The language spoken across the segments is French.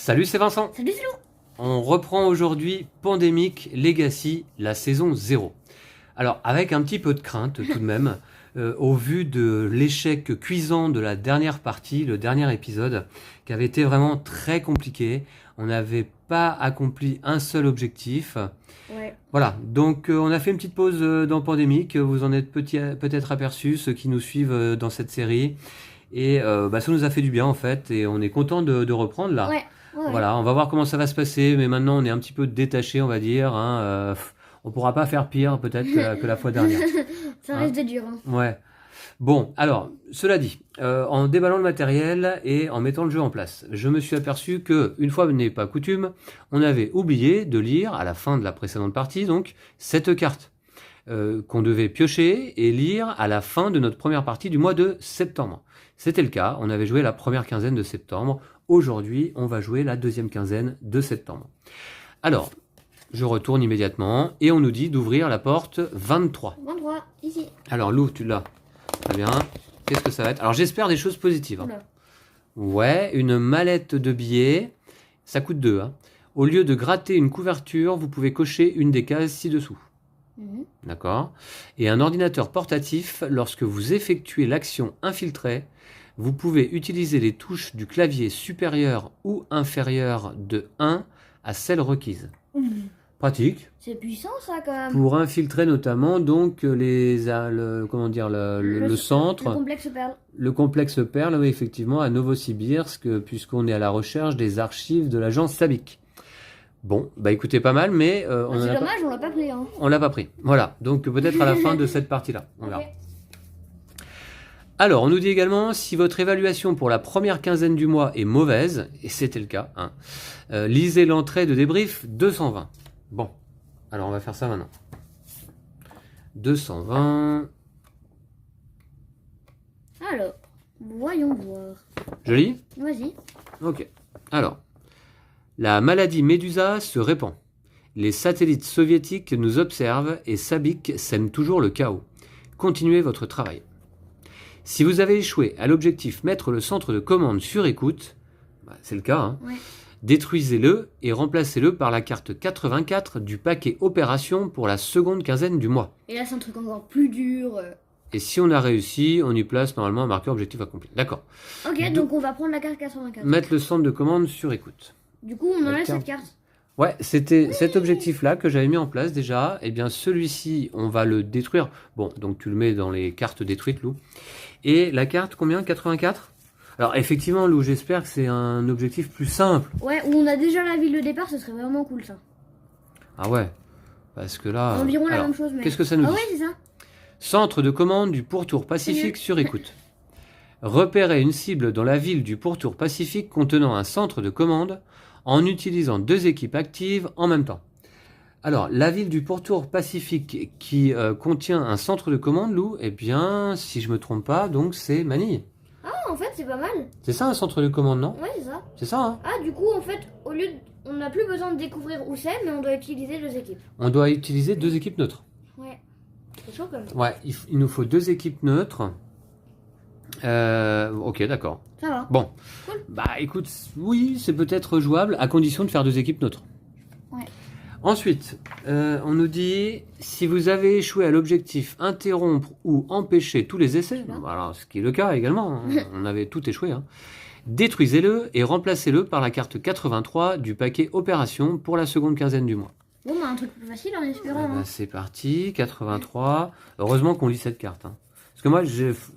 Salut, c'est Vincent. Salut Philou. On reprend aujourd'hui Pandemic Legacy, la saison 0. Alors, avec un petit peu de crainte tout de même, au vu de l'échec cuisant de la dernière partie, le dernier épisode, qui avait été vraiment très compliqué. On n'avait pas accompli un seul objectif. Ouais. Voilà, donc on a fait une petite pause dans Pandemic. Vous en êtes peut-être aperçus, ceux qui nous suivent dans cette série. Et ça nous a fait du bien en fait, et on est content de reprendre là. Ouais. Voilà, on va voir comment ça va se passer, mais maintenant on est un petit peu détaché, on va dire. On pourra pas faire pire peut-être que la fois dernière. Ça Hein. reste dur. Hein. Ouais. Bon, alors, cela dit, en déballant le matériel et en mettant le jeu en place, je me suis aperçu que, une fois n'est pas coutume, on avait oublié de lire à la fin de la précédente partie, donc, cette carte qu'on devait piocher et lire à la fin de notre première partie du mois de septembre. C'était le cas, on avait joué la première quinzaine de septembre. Aujourd'hui, on va jouer la deuxième quinzaine de septembre. Alors, je retourne immédiatement et on nous dit d'ouvrir la porte 23. 23, ici. Alors, Lou, tu l'as. Très bien. Qu'est-ce que ça va être? Alors, j'espère des choses positives. Hein. Oula. Ouais, une mallette de billets. Ça coûte 2. Hein. Au lieu de gratter une couverture, vous pouvez cocher une des cases ci-dessous. Mhm. D'accord. Et un ordinateur portatif, lorsque vous effectuez l'action infiltrée, vous pouvez utiliser les touches du clavier supérieur ou inférieur de 1 à celle requise. Pratique. C'est puissant ça quand même. Pour infiltrer notamment donc le centre, Le complexe perle. le complexe Perle, oui, effectivement, à Novosibirsk, puisqu'on est à la recherche des archives de l'agence Sabic. Bon, bah écoutez, pas mal, mais C'est dommage, on l'a pas pris. Hein. on l'a pas pris. Voilà, donc peut-être à la fin de cette partie-là. On verra. Ok. Alors, on nous dit également, si votre évaluation pour la première quinzaine du mois est mauvaise, et c'était le cas, hein, lisez l'entrée de débrief 220. Bon, alors on va faire ça maintenant. 220. Alors, voyons voir. Je lis ? Vas-y. Ok. Alors, la maladie Médusa se répand. Les satellites soviétiques nous observent et Sabic sème toujours le chaos. Continuez votre travail. Si vous avez échoué à l'objectif mettre le centre de commande sur écoute, c'est le cas, hein, Ouais. détruisez-le et remplacez-le par la carte 84 du paquet opération pour la seconde quinzaine du mois. Et là, c'est un truc encore plus dur. Et si on a réussi, on y place normalement un marqueur objectif accompli. D'accord. Ok, donc on va prendre la carte 84. Mettre le centre de commande sur écoute. Du coup, on La enlève carte. cette carte. Ouais, c'était cet objectif-là que j'avais mis en place déjà. Eh bien, celui-ci, on va le détruire. Bon, donc tu le mets dans les cartes détruites, Lou. Et la carte, combien? 84? Alors, effectivement, Lou, j'espère que c'est un objectif plus simple. Ouais, où on a déjà la ville de départ, ce serait vraiment cool ça. Ah ouais, parce que là... Environ la alors, même chose, mais. qu'est-ce que ça nous Ah dit? ouais, c'est ça. Centre de commande du pourtour Pacifique sur écoute. Repérez une cible dans la ville du pourtour Pacifique contenant un centre de commande en utilisant 2 équipes actives en même temps. Alors, la ville du pourtour Pacifique qui contient un centre de commande, Lou, eh bien, si je me trompe pas, donc c'est Manille. Ah, en fait, c'est pas mal. C'est ça un centre de commande, non? Ouais, c'est ça. C'est ça, hein? Ah, du coup, en fait, au lieu de... On n'a plus besoin de découvrir où c'est, mais on doit utiliser 2 équipes. On doit utiliser 2 équipes neutres. Ouais. C'est chaud quand même. Ouais, il nous faut 2 équipes neutres. Ok, d'accord. Ça va. Bon, Cool. bah écoute, oui, c'est peut-être jouable à condition de faire 2 équipes neutres. Ouais. Ensuite, on nous dit, si vous avez échoué à l'objectif interrompre ou empêcher tous les essais, Là. voilà, ce qui est le cas également, hein, on avait tout échoué, hein, détruisez-le et remplacez-le par la carte 83 du paquet opération pour la seconde quinzaine du mois. Bon, bah, un truc plus facile en Eh espérant. ben, Hein. c'est parti, 83. Heureusement qu'on lit cette carte. Hein. Parce que moi,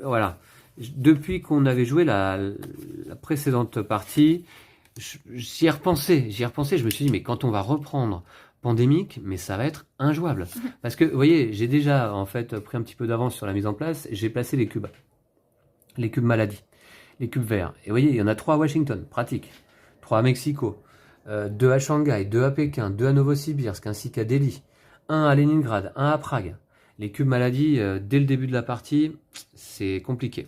voilà, depuis qu'on avait joué la précédente partie, j'y ai repensé, je me suis dit, mais quand on va reprendre Pandémique, mais ça va être injouable. Parce que, vous voyez, j'ai déjà en fait pris un petit peu d'avance sur la mise en place, j'ai placé les cubes maladie, les cubes verts. Et vous voyez, il y en a 3 à Washington, pratique, 3 à Mexico, 2 à Shanghai, 2 à Pékin, 2 à Novosibirsk, ainsi qu'à Delhi, 1 à Leningrad, 1 à Prague. Les cubes maladie, dès le début de la partie, c'est compliqué.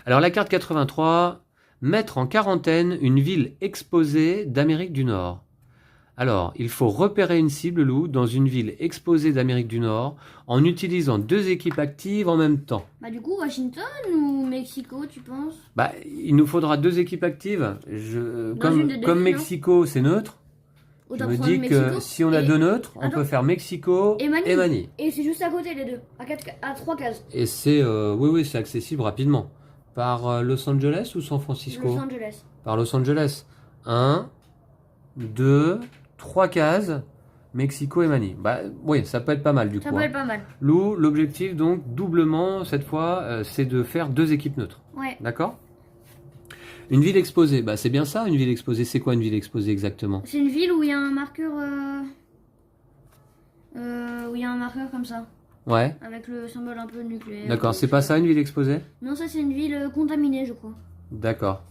Alors la carte 83, mettre en quarantaine une ville exposée d'Amérique du Nord. Alors, il faut repérer une cible, Lou, dans une ville exposée d'Amérique du Nord en utilisant 2 équipes actives en même temps. Bah du coup, Washington ou Mexico, tu penses? Bah, il nous faudra 2 équipes actives. Dans une des deux Comme villes, Mexico, c'est neutre. Je Autant me prendre dis que Mexico si on a et- 2 neutres, on Attends. peut faire Mexico Et Manille. et Manille. Et c'est juste à côté les deux, à 3 cases. Et c'est oui, c'est accessible rapidement. Par Los Angeles ou San Francisco? Los Angeles. Par Los Angeles. 1, 2, 3 cases, Mexico et Manille. Bah oui, ça peut être pas mal du Ça coup. peut hein. être pas mal. Lou, l'objectif donc doublement cette fois, c'est de faire 2 équipes neutres. Ouais. D'accord? Une ville exposée, bah c'est bien ça, une ville exposée. C'est quoi une ville exposée exactement? C'est une ville où il y a un marqueur. Où il y a un marqueur comme ça. Ouais, Avec le symbole un peu nucléaire. d'accord, c'est pas ça une ville exposée? Non, ça c'est une ville contaminée, je crois. D'accord.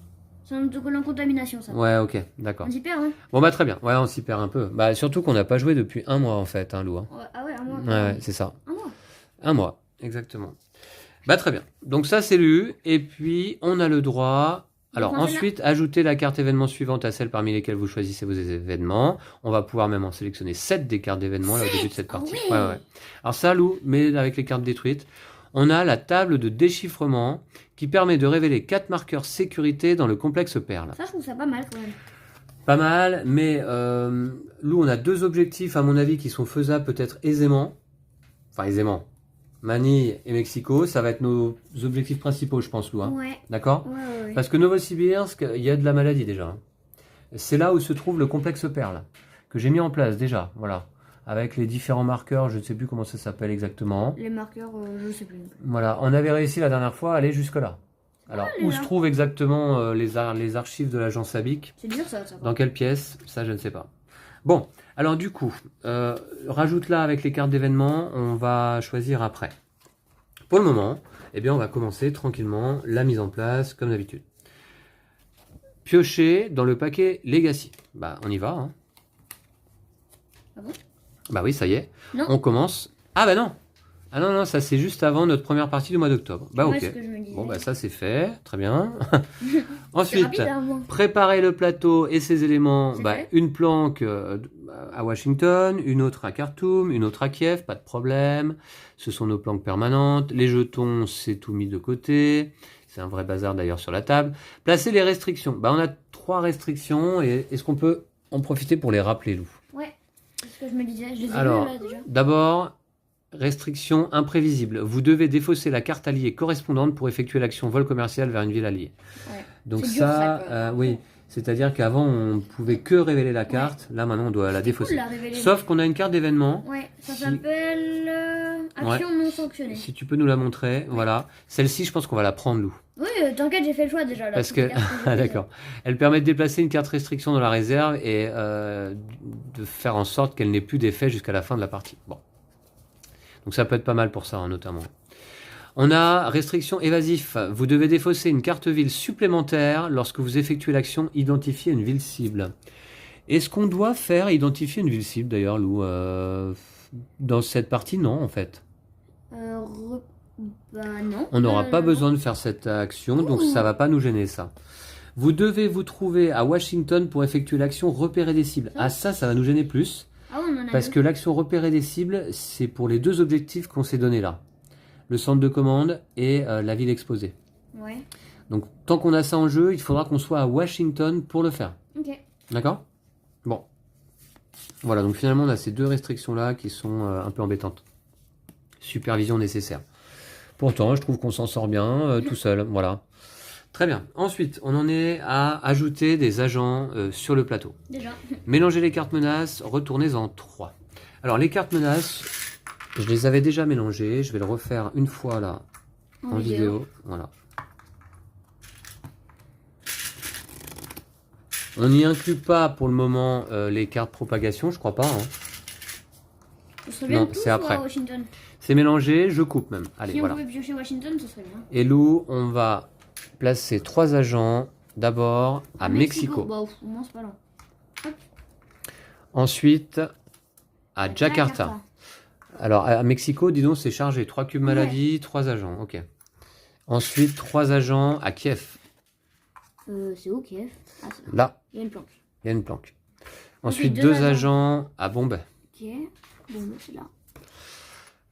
C'est un autocollant contamination, ça. Ouais, ok, d'accord. On s'y perd, hein? Bon bah très bien, ouais, on s'y perd un peu. Bah surtout qu'on n'a pas joué depuis 1 mois en fait, hein, Lou. hein. Ouais, ah ouais, un mois. Ouais, c'est ça. Un mois. 1 mois, exactement. Bah très bien. Donc ça c'est lu, et puis on a le droit. Alors Donc, on fait ensuite, ajouter la carte événement suivante à celle parmi lesquelles vous choisissez vos événements. On va pouvoir même en sélectionner 7 des cartes d'événements là au début de cette partie. Ah ouais. Ouais. Alors ça, Lou, mais avec les cartes détruites, on a la table de déchiffrement qui permet de révéler 4 marqueurs sécurité dans le complexe Perle. Ça, je trouve ça pas mal quand même. Pas mal, mais Lou, on a 2 objectifs à mon avis qui sont faisables peut-être aisément. Enfin aisément. Manille et Mexico, ça va être nos objectifs principaux, je pense, Lou. Hein. Ouais. D'accord? Ouais. Parce que Novosibirsk, il y a de la maladie déjà. hein. C'est là où se trouve le complexe Perle, que j'ai mis en place déjà, voilà. Avec les différents marqueurs, je ne sais plus comment ça s'appelle exactement. Les marqueurs, je sais plus. Voilà, on avait réussi la dernière fois à aller jusque-là. Alors, où se trouvent exactement les archives de l'agence ABIC? C'est dur ça. Dans quelle pièce? Ça, je ne sais pas. Bon, alors du coup, rajoute là avec les cartes d'événements, on va choisir après. Pour le moment, eh bien, on va commencer tranquillement la mise en place, comme d'habitude. Piocher dans le paquet Legacy. Bah, on y va. Hein. Ah bon? Bah oui, ça y est. Non. On commence. Ah bah non. Ah non, ça c'est juste avant notre première partie du mois d'octobre. Bah Ouais, ok. ce que je me disais. Bon bah ça c'est fait, très bien. C'est Ensuite, rapide, hein, bon. préparer le plateau et ses éléments. C'est Bah, fait. une planque à Washington, une autre à Khartoum, une autre à Kiev, pas de problème. Ce sont nos planques permanentes. Les jetons, c'est tout mis de côté. C'est un vrai bazar d'ailleurs sur la table. Placer les restrictions. Bah, on a 3 restrictions et est-ce qu'on peut en profiter pour les rappeler, Lou? Ouais. C'est ce que je me disais. Je les ai Alors, vus là déjà. d'abord, restriction imprévisible. Vous devez défausser la carte alliée correspondante pour effectuer l'action vol commercial vers une ville alliée. Ouais. Donc C'est dur, ça, ça, quoi. oui. C'est-à-dire qu'avant, on pouvait que révéler la carte. Là, maintenant, on doit la Cool, défausser. la révéler. Sauf qu'on a une carte d'événement. Ouais, ça Si- s'appelle action non sanctionnée. Si tu peux nous la montrer, voilà. Celle-ci, je pense qu'on va la prendre, Lou. Oui, t'inquiète, j'ai fait le choix déjà. Là, Parce toutes que, les cartes j'ai ah, prises. d'accord. Elle permet de déplacer une carte restriction dans la réserve et de faire en sorte qu'elle n'ait plus d'effet jusqu'à la fin de la partie. Bon. Donc ça peut être pas mal pour ça, hein, notamment. On a restriction évasif. Vous devez défausser une carte ville supplémentaire lorsque vous effectuez l'action identifier une ville cible. Est-ce qu'on doit faire identifier une ville cible d'ailleurs, Lou dans cette partie, non, en fait. Bah non. On n'aura pas non. besoin de faire cette action, donc ça va pas nous gêner, ça. Vous devez vous trouver à Washington pour effectuer l'action repérer des cibles. Ah, ça va nous gêner plus. Ah, on en a Parce deux. que l'action repérer des cibles, c'est pour les 2 objectifs qu'on s'est donnés là. Le centre de commande et la ville exposée. Ouais. Donc, tant qu'on a ça en jeu, il faudra qu'on soit à Washington pour le faire. Ok. D'accord? Bon. Voilà, donc finalement, on a ces 2 restrictions-là qui sont un peu embêtantes. Supervision nécessaire. Pourtant, je trouve qu'on s'en sort bien tout seul. Voilà. Très bien. Ensuite, on en est à ajouter des agents sur le plateau. Déjà. Mélangez les cartes menaces, retournez en 3. Alors, les cartes menaces, je les avais déjà mélangées. Je vais le refaire une fois là en vidéo. Voilà. On n'y inclut pas pour le moment les cartes propagation, je crois pas. Hein. Ce serait bien Non, de c'est tous après. à Washington. C'est mélangé, je coupe même. Allez, Si on voilà. pouvait piocher Washington, ce serait bien. Et Lou, on va placer 3 agents. D'abord à Mexico. Bah, au moins, c'est pas long. Ensuite à Jakarta. Alors à Mexico, dis donc, c'est chargé. 3 cubes maladie, 3 agents. Ok. Ensuite, 3 agents à Kiev. C'est où, Kiev? Ah, c'est là. Là, Il y a une planque. il y a une planque. Ensuite, deux agents à Bombay. Ok. Bon, bah, c'est là.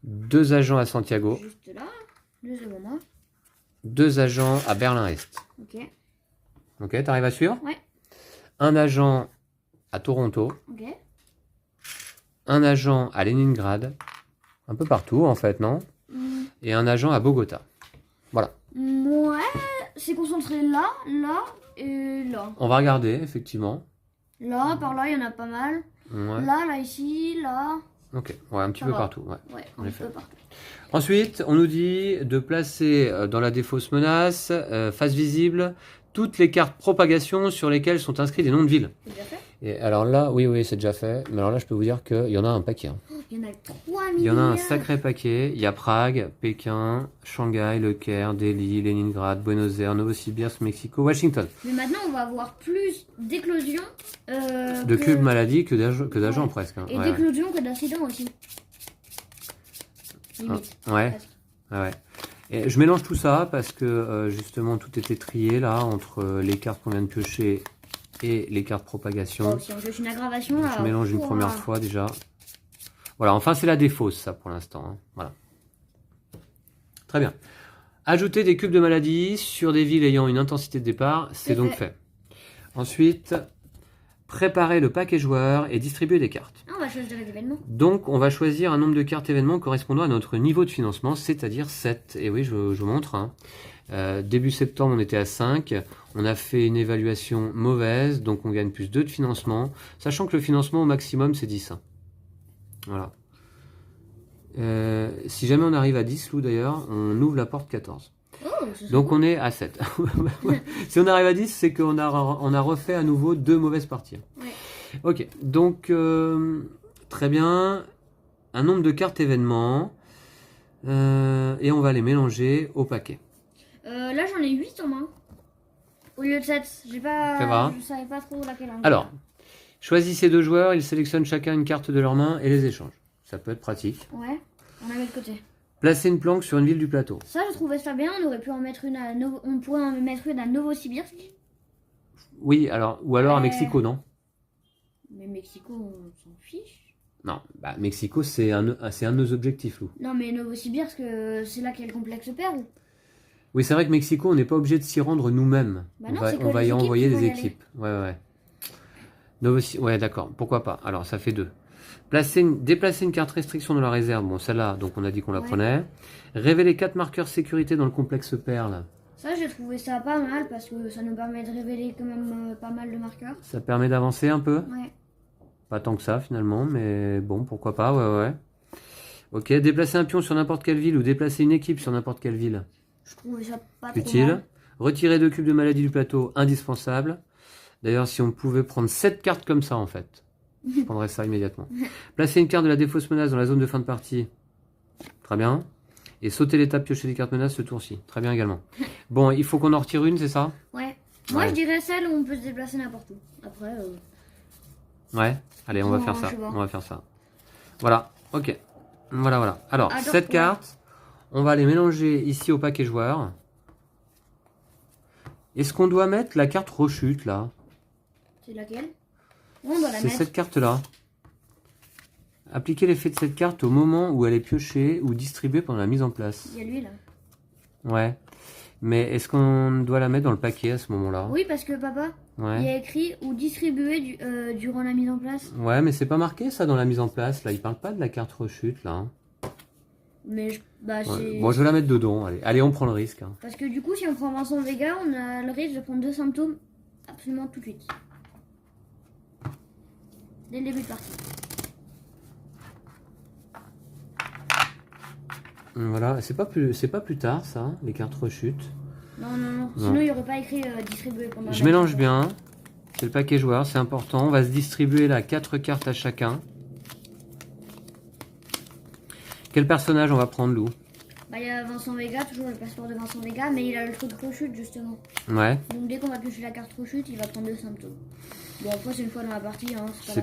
2 agents à Santiago. Juste là. 2 devant moi. 2 agents à Berlin-Est. Ok. Ok, t'arrives à suivre? Ouais. Un agent à Toronto. Ok. Un agent à Leningrad. Un peu partout, en fait, non? Et un agent à Bogota. Voilà. Ouais, c'est concentré là, là et là. On va regarder, effectivement. Là, par là, il y en a pas mal. Ouais. Là, ici, là. Ok, ouais, un petit peu partout. Ouais. Ouais, En un effet. peu partout. Ensuite, on nous dit de placer dans la défausse menace, face visible, toutes les cartes propagation sur lesquelles sont inscrits des noms de villes. C'est déjà fait? Et alors là, oui, c'est déjà fait. Mais alors là, je peux vous dire qu'il y en a un paquet. Hein. Il y en a 3 Il y en a un milliards. sacré paquet. Il y a Prague, Pékin, Shanghai, Le Caire, Delhi, Leningrad, Buenos Aires, Novosibirsk, Mexico, Washington. Mais maintenant, on va avoir plus d'éclosions. De cubes maladie que d'agents Ouais. presque. Hein. Et Ouais, d'éclosions que d'accidents aussi. Limite. ouais. Presque. Ouais. Et je mélange tout ça parce que justement tout était trié là entre les cartes qu'on vient de piocher et les cartes propagation. Oh, si on fait une aggravation, là. Je mélange une première fois déjà. Voilà, enfin c'est la défausse ça pour l'instant. Hein. Voilà. Très bien. Ajouter des cubes de maladie sur des villes ayant une intensité de départ, c'est donc fait. Ensuite, préparer le paquet joueur et distribuer des cartes. Ah, on va choisir des événements. Donc, on va choisir un nombre de cartes événements correspondant à notre niveau de financement, c'est-à-dire 7. Et oui, je vous montre. Hein. Début septembre, on était à 5. On a fait une évaluation mauvaise, donc on gagne plus 2 de financement. Sachant que le financement au maximum, c'est 10. Hein. Voilà. Si jamais on arrive à 10, Lou d'ailleurs, on ouvre la porte 14. Oh, Donc on est à 7. Si on arrive à 10, c'est qu'on a refait à nouveau 2 mauvaises parties. Ouais. Ok, donc très bien. Un nombre de cartes événements. Et on va les mélanger au paquet. Là, j'en ai 8 en main. Au lieu de 7. Ça va. Je savais pas trop laquelle. Alors, choisissez 2 joueurs, ils sélectionnent chacun une carte de leur main et les échangent. Ça peut être pratique. Ouais, on la met de côté. Placez une planque sur une ville du plateau. Ça, je trouvais ça bien. On aurait pu en mettre une à on pourrait en mettre une à Novosibirsk. Oui, alors, ou alors à Mexico, non? Mais Mexico, on s'en fiche. Non, bah, Mexico, c'est un de nos objectifs, Lou. Non, mais Novosibirsk, c'est là qu'il y a le complexe Perle. Oui, c'est vrai que Mexico, on n'est pas obligé de s'y rendre nous-mêmes. Bah non, on va y envoyer des y équipes. Ouais. Ouais, d'accord. Pourquoi pas? Alors, ça fait 2. Déplacer une carte restriction dans la réserve. Bon, celle-là, donc on a dit qu'on la prenait. Révéler 4 marqueurs sécurité dans le complexe Perle. Ça, j'ai trouvé ça pas mal parce que ça nous permet de révéler quand même pas mal de marqueurs. Ça permet d'avancer un peu. Ouais. Pas tant que ça, finalement, mais bon, pourquoi pas, ouais. Ok, déplacer un pion sur n'importe quelle ville ou déplacer une équipe sur n'importe quelle ville. Je trouvais ça pas trop Utile. mal. Retirer 2 cubes de maladie du plateau, indispensable. D'ailleurs, si on pouvait prendre 7 cartes comme ça, en fait, je prendrais ça immédiatement. Placer une carte de la défausse menace dans la zone de fin de partie. Très bien. Et sauter l'étape piocher des cartes menaces ce tour-ci. Très bien également. Bon, il faut qu'on en retire une, c'est ça? Ouais. Moi, Ouais. je dirais celle où on peut se déplacer n'importe où. Après, Ouais. Allez, on va Non, faire ça. je sais pas. On va faire ça. Voilà. Ok. Voilà. Alors, Attends, cette ouais. carte, on va les mélanger ici au paquet joueur. Est-ce qu'on doit mettre la carte rechute, là? c'est laquelle? On doit la C'est mettre. cette carte-là. Appliquer l'effet de cette carte au moment où elle est piochée ou distribuée pendant la mise en place. Il y a lui là. Ouais. Mais est-ce qu'on doit la mettre dans le paquet à ce moment-là? Oui, parce que papa, il y Ouais. a écrit ou distribué durant la mise en place. Ouais, mais c'est pas marqué ça dans la mise en place. Là, il parle pas de la carte rechute, là. Hein. Mais Ouais. c'est. Bon, je vais la mettre dedans. Allez, on prend le risque. Hein. Parce que du coup, si on prend Vincent Vega, on a le risque de prendre 2 symptômes absolument tout de suite. Dès le début de partie. Voilà, c'est pas plus tard ça, hein, les cartes rechutes. Non. Sinon, il n'y aurait pas écrit distribué pendant Je la mélange mise. bien. C'est le paquet joueur, c'est important. On va se distribuer là 4 cartes à chacun. Quel personnage on va prendre, Lou? Bah, il y a Vincent Vega, toujours le passeport de Vincent Vega, mais il a le truc rechute justement. Ouais. Donc dès qu'on va piocher la carte rechute, il va prendre 2 symptômes. Bon, après, c'est une fois dans la partie. Hein, C'est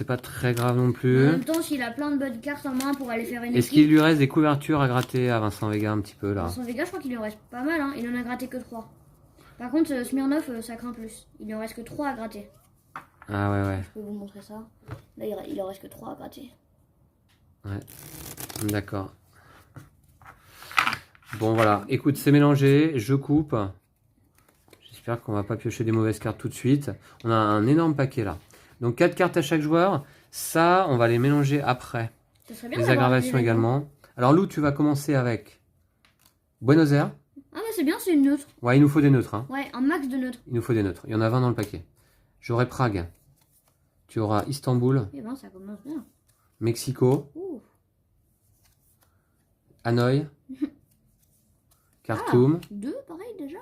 pas très grave non En plus. même temps, s'il a plein de bonnes cartes en main pour aller faire une Est-ce équipe. qu'il lui reste des couvertures à gratter à Vincent Vega un petit peu là? Vincent Vega, je crois qu'il lui en reste pas mal. Hein. Il en a gratté que 3. Par contre, Smirnov, ça craint plus. Il lui en reste que 3 à gratter. Ah ouais. Je peux vous montrer ça. Là, il en reste que 3 à gratter. Ouais. D'accord. Bon voilà, écoute, c'est mélangé, je coupe. J'espère qu'on va pas piocher des mauvaises cartes tout de suite. On a un énorme paquet là. Donc 4 cartes à chaque joueur. Ça, on va les mélanger après. Ça serait bien Les d'avoir aggravations des événements. également. Alors Lou, tu vas commencer avec Buenos Aires. Ah bah c'est bien, c'est une neutre. Ouais, il nous faut des neutres. Hein. Ouais, un max de neutres. Il nous faut des neutres. Il y en a 20 dans le paquet. J'aurai Prague. Tu auras Istanbul, Eh ben ça commence bien. Mexico, Ouh. Hanoï, Khartoum, 2 pareil déjà.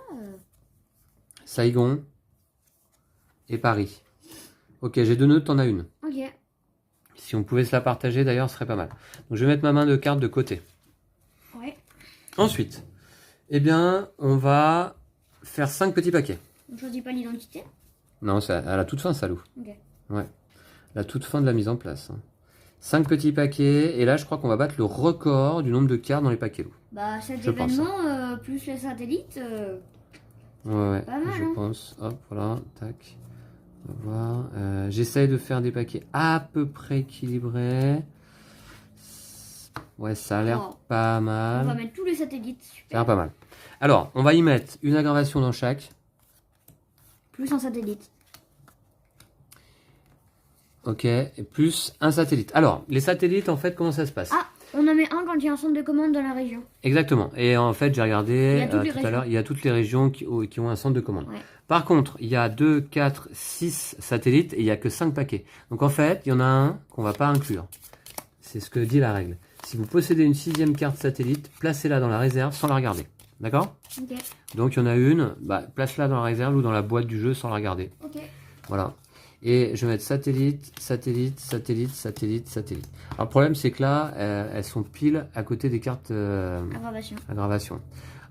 Saigon et Paris. Ok, j'ai 2 neutres, t'en as une. Ok. Si on pouvait se la partager d'ailleurs, ce serait pas mal. Donc je vais mettre ma main de carte de côté. Ouais. Ensuite, eh bien, on va faire 5 petits paquets. On choisit pas l'identité. Non, c'est à la toute fin, ça, Lou. Ok. Ouais. La toute fin de la mise en place. 5 petits paquets. Et là, je crois qu'on va battre le record du nombre de cartes dans les paquets, Lou. Bah cet Je pense, événement plus les satellites. Ouais, Pas mal, je hein. pense. Hop, voilà, tac. On va voir. J'essaye de faire des paquets à peu près équilibrés. Ouais, ça a l'air Oh. pas On va mal. mettre tous les satellites. Ça a Super. l'air pas mal. Alors, on va y mettre une aggravation dans chaque. Plus un satellite. Ok, et plus un satellite. Alors, les satellites, en fait, comment ça se passe? Ah, on en met un quand il y a un centre de commande dans la région. Exactement. Et en fait, j'ai Il y regardé a toutes les tout à régions. l'heure, il y a toutes les régions qui ont un centre de commande. Ouais. Par contre, il y a 2, 4, 6 satellites et il n'y a que 5 paquets. Donc en fait, il y en a un qu'on va pas inclure. C'est ce que dit la règle. Si vous possédez une 6e carte satellite, placez-la dans la réserve sans la regarder. D'accord? Ok. Donc il y en a une, bah, place-la dans la réserve ou dans la boîte du jeu sans la regarder. Ok. Voilà. Et je vais mettre satellite, satellite, satellite, satellite, satellite. Alors le problème c'est que là, elles sont pile à côté des cartes Aggravation. aggravation.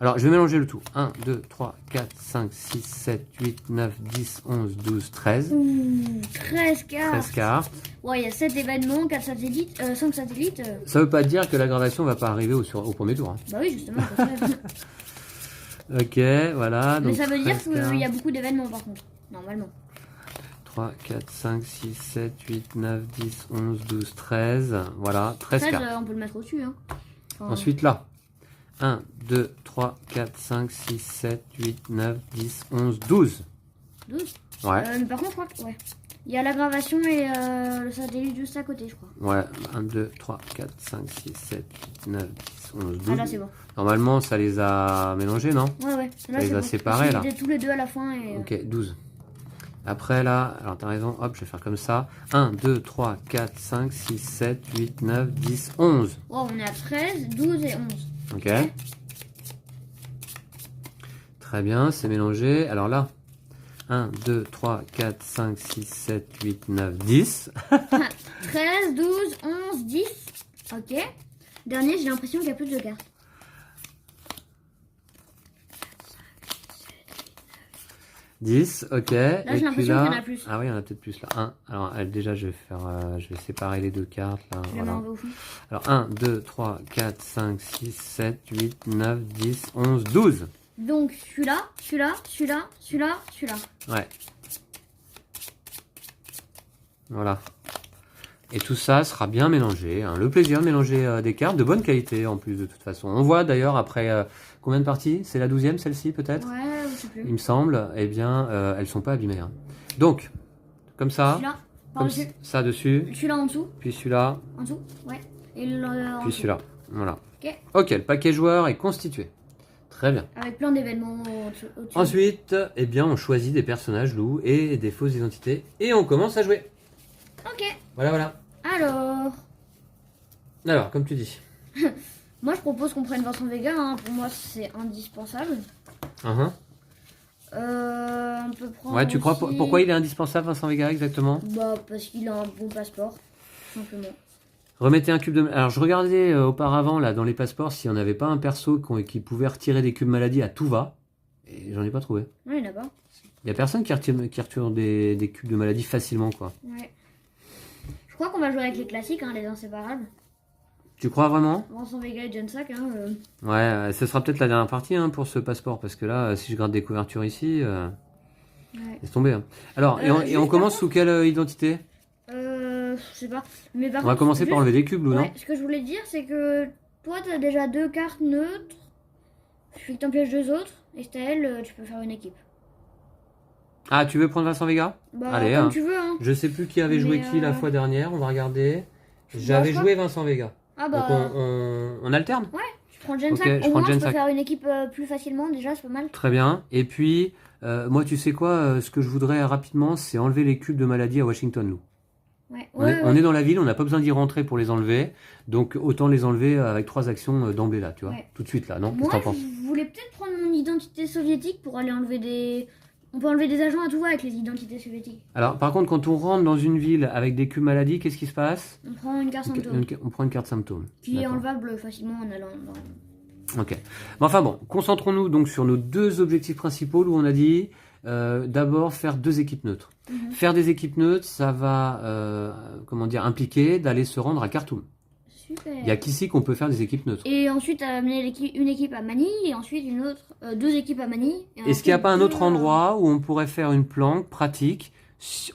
Alors je vais mélanger le tout. 1, 2, 3, 4, 5, 6, 7, 8, 9, 10, 11, 12, 13. Ouh, 13 cartes. 13 cartes. Ouais, il y a 7 événements, 4 satellites, 5 satellites. Ça veut pas dire que l'aggravation va pas arriver au premier tour. Hein. Bah oui, justement. ça fait. Ok, voilà. Mais Donc ça veut dire 13 qu'il y cartes. a beaucoup d'événements par contre. Normalement. 3, 4, 5, 6, 7, 8, 9, 10, 11, 12, 13. Voilà, 13 13, cartes. on peut le mettre au-dessus. Hein. Enfin, Ensuite là. 1, 2, 3, 4, 5, 6, 7, 8, 9, 10, 11, 12. 12. Ouais. Mais par contre, je crois que. Ouais. Il y a l'aggravation et le satellite juste à côté, je crois. Ouais. 1, 2, 3, 4, 5, 6, 7, 8, 9, 10, 11, 12. Ah là, c'est bon. Normalement, ça les a mélangés, non? Ouais, ouais. Là, les c'est a bon. séparés, là. Ils étaient tous les deux à la fin et. Ok, 12. Après là, alors t'as raison, hop, je vais faire comme ça. 1, 2, 3, 4, 5, 6, 7, 8, 9, 10, 11. Oh, on est à 13, 12 et 11. Ok. Très bien, c'est mélangé. Alors là, 1, 2, 3, 4, 5, 6, 7, 8, 9, 10. 13, 12, 11, 10. Ok. Dernier, j'ai l'impression qu'il y a plus de cartes. 10, ok. Là, j'ai Et puis l'impression qu'il y en a plus. Ah oui, il y en a peut-être plus là. 1. Alors déjà, je vais faire, je vais séparer les deux cartes là. Je les mets Voilà. en bas au fond. Alors 1, 2, 3, 4, 5, 6, 7, 8, 9, 10, 11, 12. Donc, celui-là, celui-là, celui-là, celui-là, celui-là. Ouais. Voilà. Et tout ça sera bien mélangé. Hein. Le plaisir de mélanger des cartes de bonne qualité en plus de toute façon. On voit d'ailleurs après combien de parties? C'est la 12e celle-ci peut-être? Ouais, je sais Il plus. me semble. Eh bien, elles sont pas abîmées. Hein. Donc, comme ça, Celui-là, comme par-dessus. ça dessus, Celui-là en dessous. puis celui-là, En dessous, ouais. Et le en puis dessous. celui-là. Voilà. Ok. Ok, le paquet joueur est constitué. Très bien. Avec plein d'événements au-dessus. Ensuite, eh bien, on choisit des personnages loups et des fausses identités. Et on commence à jouer. Ok. Voilà, voilà. Alors, comme tu dis. Moi je propose qu'on prenne Vincent Vega, hein. Pour moi c'est indispensable. Uh-huh. On peut prendre. Ouais, tu crois aussi- pourquoi il est indispensable, Vincent Vega, exactement? Bah, parce qu'il a un bon passeport, tout simplement. Remettez un cube de... Alors, je regardais auparavant, là, dans les passeports, s'il n'y en avait pas un perso qui pouvait retirer des cubes maladie à tout va. Et j'en ai pas trouvé. Ouais, il y en a pas. Il y a personne qui retire des cubes de maladie facilement, quoi. Ouais. Je crois qu'on va jouer avec les classiques, hein, les inséparables. Tu crois vraiment? Vincent Vega et John Sack, hein. Ouais, ce sera peut-être la dernière partie hein, pour ce passeport, parce que là, si je garde des couvertures ici... Ouais. Laisse tomber. Hein. Alors, et juste on par commence contre- sous quelle identité? Je sais pas. Mais par On va contre, commencer par juste- enlever des cubes, Lou, non? Ouais, ce que je voulais dire, c'est que toi, t'as déjà 2 cartes neutres. Il suffit que t'en pièges 2 autres. Et Staël, tu peux faire une équipe. Ah, tu veux prendre Vincent Vega? Bah, Allez, comme hein. tu veux, hein. Je sais plus qui avait joué Mais, qui la fois dernière, on va regarder. je J'avais crois joué Vincent Vega. Ah Donc bah, on alterne? je prends Gen Ok, 5. je Au prends moins, Gen je peux 5. faire une équipe plus facilement, déjà, c'est pas mal. Très bien. Et puis, moi, tu sais quoi, ce que je voudrais rapidement, c'est enlever les cubes de maladie à Washington, Lou. Ouais, On est dans la ville, on n'a pas besoin d'y rentrer pour les enlever. Donc, autant les enlever avec 3 actions d'emblée, là, tu vois. Ouais. Tout de suite, là, non? Qu'est-ce Moi, que t'en penses? je voulais peut-être prendre mon identité soviétique pour aller enlever des... On peut enlever des agents à tout va avec les identités soviétiques. Alors, par contre, quand on rentre dans une ville avec des cubes maladie, qu'est-ce qui se passe? On prend une carte symptôme. On prend une carte symptôme. Qui est D'accord. enlevable facilement en allant dans... Ok. Mais enfin bon, concentrons-nous donc sur nos 2 objectifs principaux où on a dit d'abord faire 2 équipes neutres. Mhm. Faire des équipes neutres, ça va comment dire impliquer d'aller se rendre à Khartoum. Super. Il y a qu'ici qu'on peut faire des équipes neutres. Et ensuite, amener une équipe à Manille, et ensuite une autre, 2 équipes à Manille. Est-ce qu'il n'y a pas un autre endroit endroit où on pourrait faire une planque pratique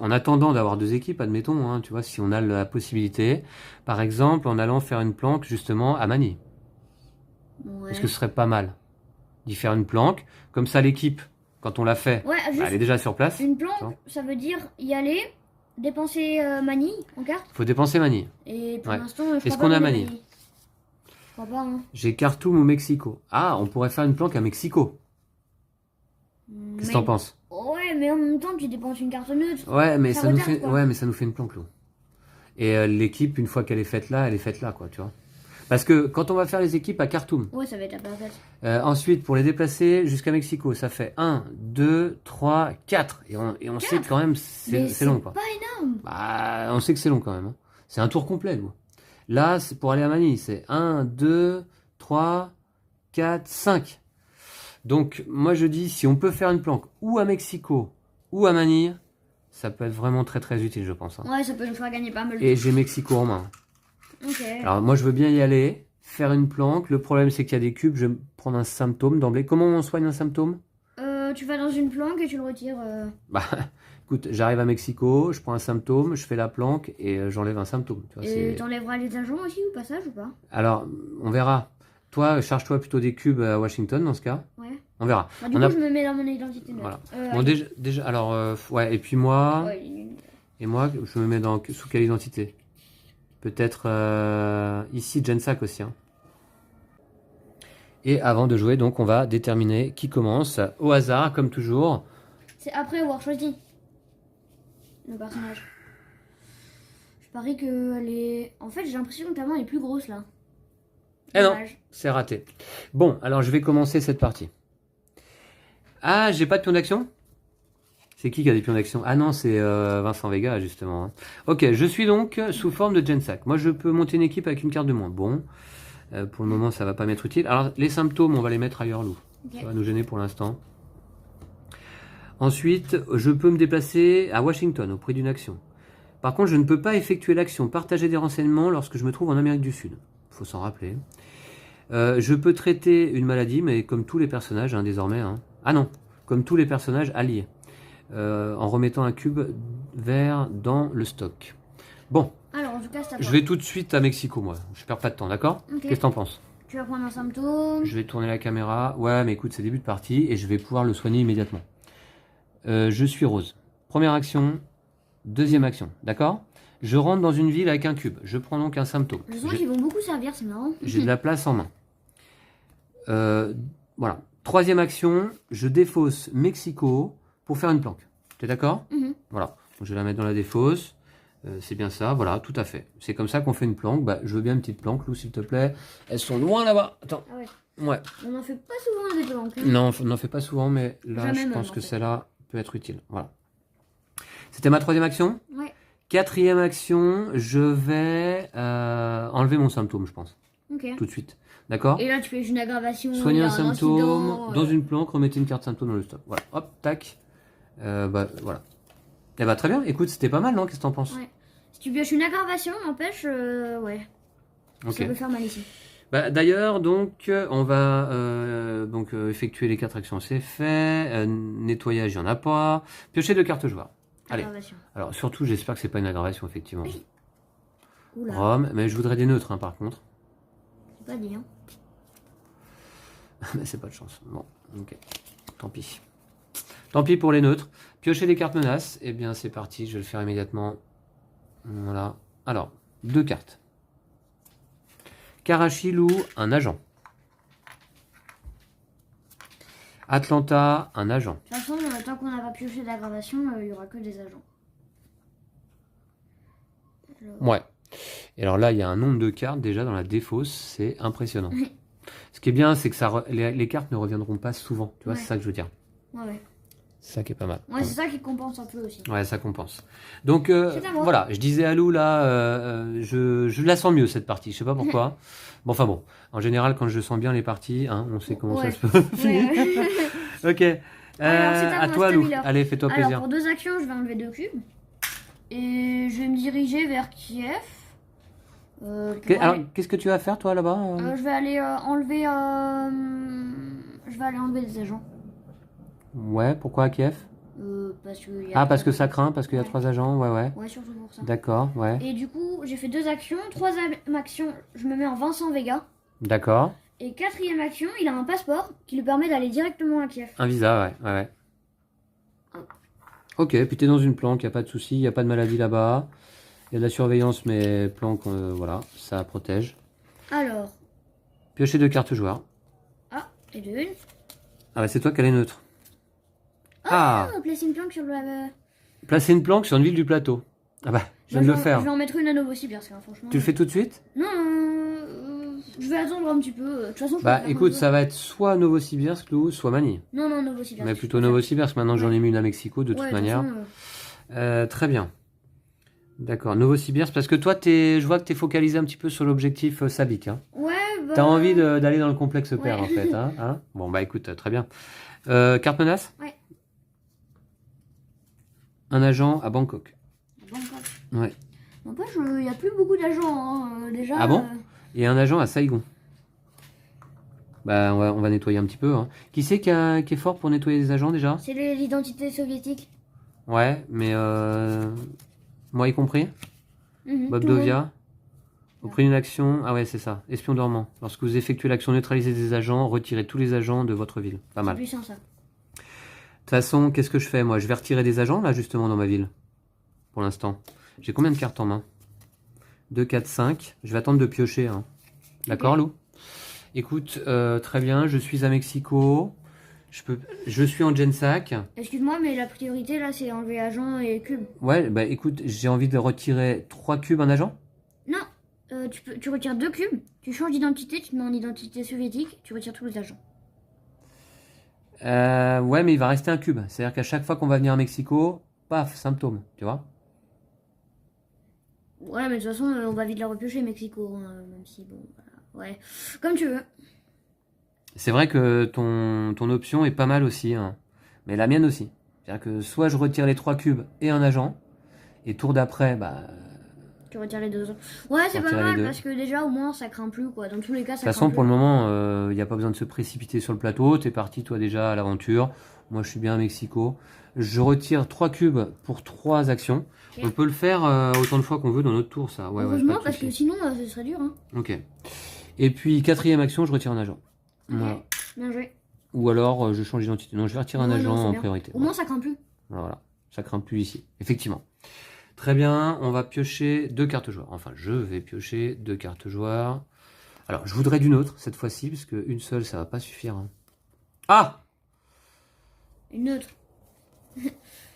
en attendant d'avoir 2 équipes, admettons, hein, tu vois, si on a la possibilité, par exemple en allant faire une planque justement à Manille. Ouais. Est-ce que ce serait pas mal d'y faire une planque? Comme ça, l'équipe, quand on l'a fait, Ouais, juste elle est déjà sur place. une tu vois. planque, ça veut dire y aller, dépenser Manille en carte. Il faut dépenser Manille. Et pour Ouais. l'instant, je Est-ce crois qu'on pas a qu'on ait Manille? Je crois pas, hein. J'ai Khartoum au Mexico. Ah, on pourrait faire une planque à Mexico. Qu'est-ce que t'en penses? Ouais, mais en même temps, tu dépenses une carte neutre. Ouais, mais Ça ça nous retarde, fait, quoi. ouais, mais ça nous fait une planque, Lou. Et l'équipe, une fois qu'elle est faite là, elle est faite là, quoi, tu vois. Parce que quand on va faire les équipes à Khartoum, Ouais, ça va être la parfaite. ensuite pour les déplacer jusqu'à Mexico, ça fait 1, 2, 3, 4. Et on sait que quand même Mais c'est long, quoi. pas énorme. Bah, on sait que c'est long quand même. Hein. C'est un tour complet, Lou. Là, c'est pour aller à Manille, c'est 1, 2, 3, 4, 5. Donc, moi je dis, si on peut faire une planque ou à Mexico ou à Manille, ça peut être vraiment très très utile, je pense. Hein. Ouais, ça peut nous faire gagner pas mal de Et temps. j'ai Mexico en main. Ok. Alors, moi je veux bien y aller, faire une planque. Le problème, c'est qu'il y a des cubes, je vais prendre un symptôme d'emblée. Comment on soigne un symptôme? Tu vas dans une planque et tu le retires. Bah, écoute, j'arrive à Mexico, je prends un symptôme, je fais la planque et j'enlève un symptôme. Tu vois, Et c'est- t'enlèveras les agents aussi au passage ou pas? Alors, on verra. Toi, charge-toi plutôt des cubes à Washington dans ce cas. Ouais. On verra. Bah, du On coup, a- je me mets dans mon identité neutre. Voilà. Bon, déjà, alors, ouais, et puis moi, Ouais, il- et moi, je me mets sous quelle identité? Peut-être ici, Gensac aussi. Hein. Et avant de jouer, donc, on va déterminer qui commence au hasard, comme toujours. C'est après avoir choisi le personnage. Je parie qu'elle est. En fait, j'ai l'impression que ta main est plus grosse là. Eh non, Dommage. c'est raté. Bon, alors je vais commencer cette partie. Ah, j'ai pas de pion d'action? C'est qui a des pions d'action? Ah non, c'est Vincent Vega, justement. Hein. Ok, je suis donc sous forme de Gensac. Moi, je peux monter une équipe avec une carte de moins. Bon, pour le moment, ça va pas m'être utile. Alors, les symptômes, on va les mettre ailleurs, Lou. Ok. Ça va nous gêner pour l'instant. Ensuite, je peux me déplacer à Washington, au prix d'une action. Par contre, je ne peux pas effectuer l'action partager des renseignements lorsque je me trouve en Amérique du Sud. Il faut s'en rappeler. Je peux traiter une maladie, mais comme tous les personnages, hein, désormais. Hein. Ah non, comme tous les personnages alliés. En remettant un cube vert dans le stock. Bon, Alors, en tout cas, c'est à toi. je vais tout de suite à Mexico, moi. Je perds pas de temps, d'accord? Ok. Qu'est-ce que t'en penses? Tu vas prendre un symptôme. Je vais tourner la caméra. Ouais, mais écoute, c'est début de partie et je vais pouvoir le soigner immédiatement. Je suis Rose. Première action, deuxième action, d'accord? Je rentre dans une ville avec un cube. Je prends donc un symptôme. Je sens qu'ils vont beaucoup servir, c'est marrant. J'ai de la place en main. Voilà. Troisième action, je défausse Mexico pour faire une planque. Tu es d'accord? Mhm. Voilà. Donc, je vais la mettre dans la défausse. C'est bien ça, voilà, tout à fait. C'est comme ça qu'on fait une planque. Bah, je veux bien une petite planque, Lou, s'il te plaît. Elles sont loin là-bas. Attends. Ah ouais. Ouais. On n'en fait pas souvent des planques. Hein. Non, on n'en fait pas souvent, mais là, Jamais je même, pense en que fait. celle-là peut être utile. Voilà. C'était ma troisième action. Ouais. Quatrième action, je vais enlever mon symptôme, je pense, Ok. tout de suite. D'accord? Et là, tu fais une aggravation. Soignez il y a un symptôme incident, dans une planque, remettez une carte symptôme dans le stock. Voilà, hop, tac. Bah, voilà. Eh bah, très bien. Écoute, c'était pas mal, non? Qu'est-ce que t'en penses? Ouais. Si tu pioches une aggravation, n'empêche, ouais. Ok. Ça peut faire mal ici. Bah, d'ailleurs, donc, on va effectuer les 4 actions, c'est fait. Nettoyage, il n'y en a pas. Piocher 2 cartes joueurs. Allez. Aggravation. Alors, surtout, j'espère que c'est pas une aggravation, effectivement. Oula, Rome, mais je voudrais des neutres, hein, par contre. c'est pas dit, hein. Mais c'est pas de chance. Bon, ok. Tant pis. Tant pis pour les neutres. Piocher des cartes menaces. Eh bien, c'est parti. Je vais le faire immédiatement. Voilà. Alors, 2 cartes. Karachilou, un agent. Atlanta, un agent. De toute façon, tant qu'on n'a pas pioché d'aggravation, il y aura que des agents. Alors, Ouais. Et alors là, il y a un nombre de cartes déjà dans la défausse. C'est impressionnant. Ce qui est bien, c'est que les cartes ne reviendront pas souvent. Tu vois, Ouais. c'est ça que je veux dire. ouais. C'est ça qui est pas mal. Ouais, c'est ça qui compense un peu aussi. Ouais, ça compense. Donc C'est à moi. voilà, je disais à Lou là, je la sens mieux cette partie. Je sais pas pourquoi. Bon, enfin bon, en général, quand je sens bien les parties, hein, on sait comment Ouais. ça se peut finir. Ouais. Ok. Alors, c'est À moi, toi, Lou. Stabila. Allez, fais-toi Alors, plaisir. pour 2 actions, je vais enlever 2 cubes. Et je vais me diriger vers Kiev. Alors, qu'est-ce que tu vas faire toi là-bas Je vais aller enlever. Je vais aller enlever des agents. Ouais, pourquoi à Kiev? Parce que. Ah, parce que ça craint, parce qu'il y a Ouais. 3 agents, ouais, ouais. Ouais, surtout pour ça. D'accord, ouais. Et du coup, j'ai fait 2 actions. 3e action, je me mets en Vincent Vega. D'accord. Et 4e action, il a un passeport qui lui permet d'aller directement à Kiev. Un visa, ouais, ouais, ouais. Hop. Ok, puis t'es dans une planque, y a pas de souci, y a pas de maladie là-bas. Il y a de la surveillance, mais planque, voilà, ça protège. Alors. Piocher 2 cartes joueurs. Ah, et 2. Ah bah c'est toi qui as les neutres. Ah, Placer une planque sur le. placer une planque sur une ville du plateau. Ah bah, je viens de le Je faire. vais en mettre une à Novosibirsk, hein, franchement. Tu le fais tout de suite? Non, je vais attendre un petit peu. De toute façon, je peux Bah le faire écoute, quand je ça va être soit Novosibirsk, Lou, soit Manille. veux. Non, Novosibirsk. Mais je plutôt préfère. Novosibirsk, maintenant que j'en ai mis une à Mexico de toute Ouais, de manière. façon, Très bien. D'accord, Novosibirsk, parce que toi, je vois que tu es focalisé un petit peu sur l'objectif Sabic. Hein. Ouais, bah. T'as envie d'aller dans le complexe père, Ouais. en fait. Hein. Bon, bah écoute, très bien. Carte menace? Ouais. Un agent à Bangkok. Bangkok. Ouais. N'empêche, il n'y a plus beaucoup d'agents, hein, déjà. Ah bon? Et un agent à Saigon. Bah, on va nettoyer un petit peu. Hein. Qui c'est qui est fort pour nettoyer les agents déjà? C'est l'identité soviétique. Ouais, mais moi y compris. Mhm, Bob tout le monde. Dovia. Au prix d'une action. Ah ouais, c'est ça. Espion dormant. Lorsque vous effectuez l'action neutraliser des agents, retirez tous les agents de votre ville. Pas C'est mal. puissant, ça. De toute façon, qu'est-ce que je fais moi? Je vais retirer des agents là justement dans ma ville. Pour l'instant. J'ai combien de cartes en main? 2, 4, 5. Je vais attendre de piocher. Hein. D'accord, Ok. Lou? Écoute, très bien. Je suis à Mexico. Je suis en Gensac. Excuse-moi, mais la priorité, là, c'est enlever agent et cube. Ouais, bah écoute, j'ai envie de retirer 3 cubes un agent. Non, tu retires 2 cubes, tu changes d'identité, tu te mets en identité soviétique, tu retires tous les agents. Ouais, mais il va rester un cube. C'est-à-dire qu'à chaque fois qu'on va venir à Mexico, paf, symptôme, tu vois? Ouais, mais de toute façon, on va vite la repiocher, Mexico, hein, même si, bon, voilà. Ouais, comme tu veux. C'est vrai que ton option est pas mal aussi, hein. Mais la mienne aussi. C'est-à-dire que soit je retire les 3 cubes et un agent, et tour d'après, bah... Tu retires les 2 autres. Ouais, c'est pas Retirer les mal, deux. parce que déjà, au moins, ça craint plus, quoi. Dans tous les cas, De ça toute façon, craint pour plus. le moment, il n'y a pas besoin de se précipiter sur le plateau. T'es parti, toi, déjà, à l'aventure. Moi, je suis bien à Mexico. Je retire 3 cubes pour 3 actions. Ok. On peut le faire autant de fois qu'on veut dans notre tour, ça. Ouais, Heureusement, pas de parce que souci. sinon, ce serait dur, hein. Ok. Et puis, 4e action, je retire un agent. Voilà. Ok, bien joué. Ou alors, je change d'identité. Non, je vais retirer un Ouais, agent non, c'est en bien. priorité. Au moins, ça craint plus. Voilà. Ça craint plus ici. Effectivement. Très bien. On va piocher 2 cartes joueurs. Enfin, je vais piocher 2 cartes joueurs. Alors, je voudrais d'une autre, cette fois-ci, parce qu'une seule, ça va pas suffire. Hein. Ah! Une autre.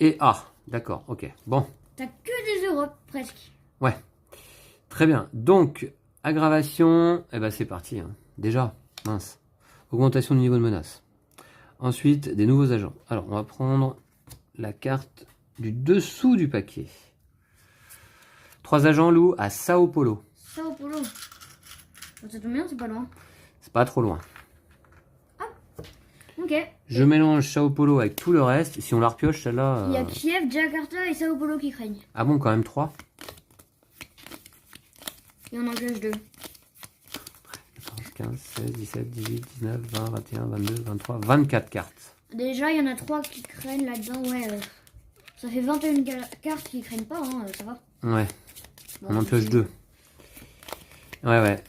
Et ah! D'accord, ok. Bon. T'as que des Europes, presque. Ouais. Très bien. Donc, aggravation. Eh ben, c'est parti. Hein. Déjà. Mince. Augmentation du niveau de menace. Ensuite, des nouveaux agents. Alors, on va prendre la carte du dessous du paquet. 3 agents loups à Sao Paulo. Sao Paulo. Ça tombe bien, c'est pas loin. C'est pas trop loin. Ok. Je mélange Sao Paulo avec tout le reste. Si on la repioche, celle-là... Il y a Kiev, Jakarta et Sao Paulo qui craignent. Ah bon, quand même 3. Et on en pioche 2. 15, 16, 17, 18, 19, 20, 21, 22, 23, 24 cartes. Déjà, il y en a 3 qui craignent là-dedans. Ouais, ça fait 21 cartes qui craignent pas, hein, ça va. Ouais, Bon, on en pioche 2. Ouais.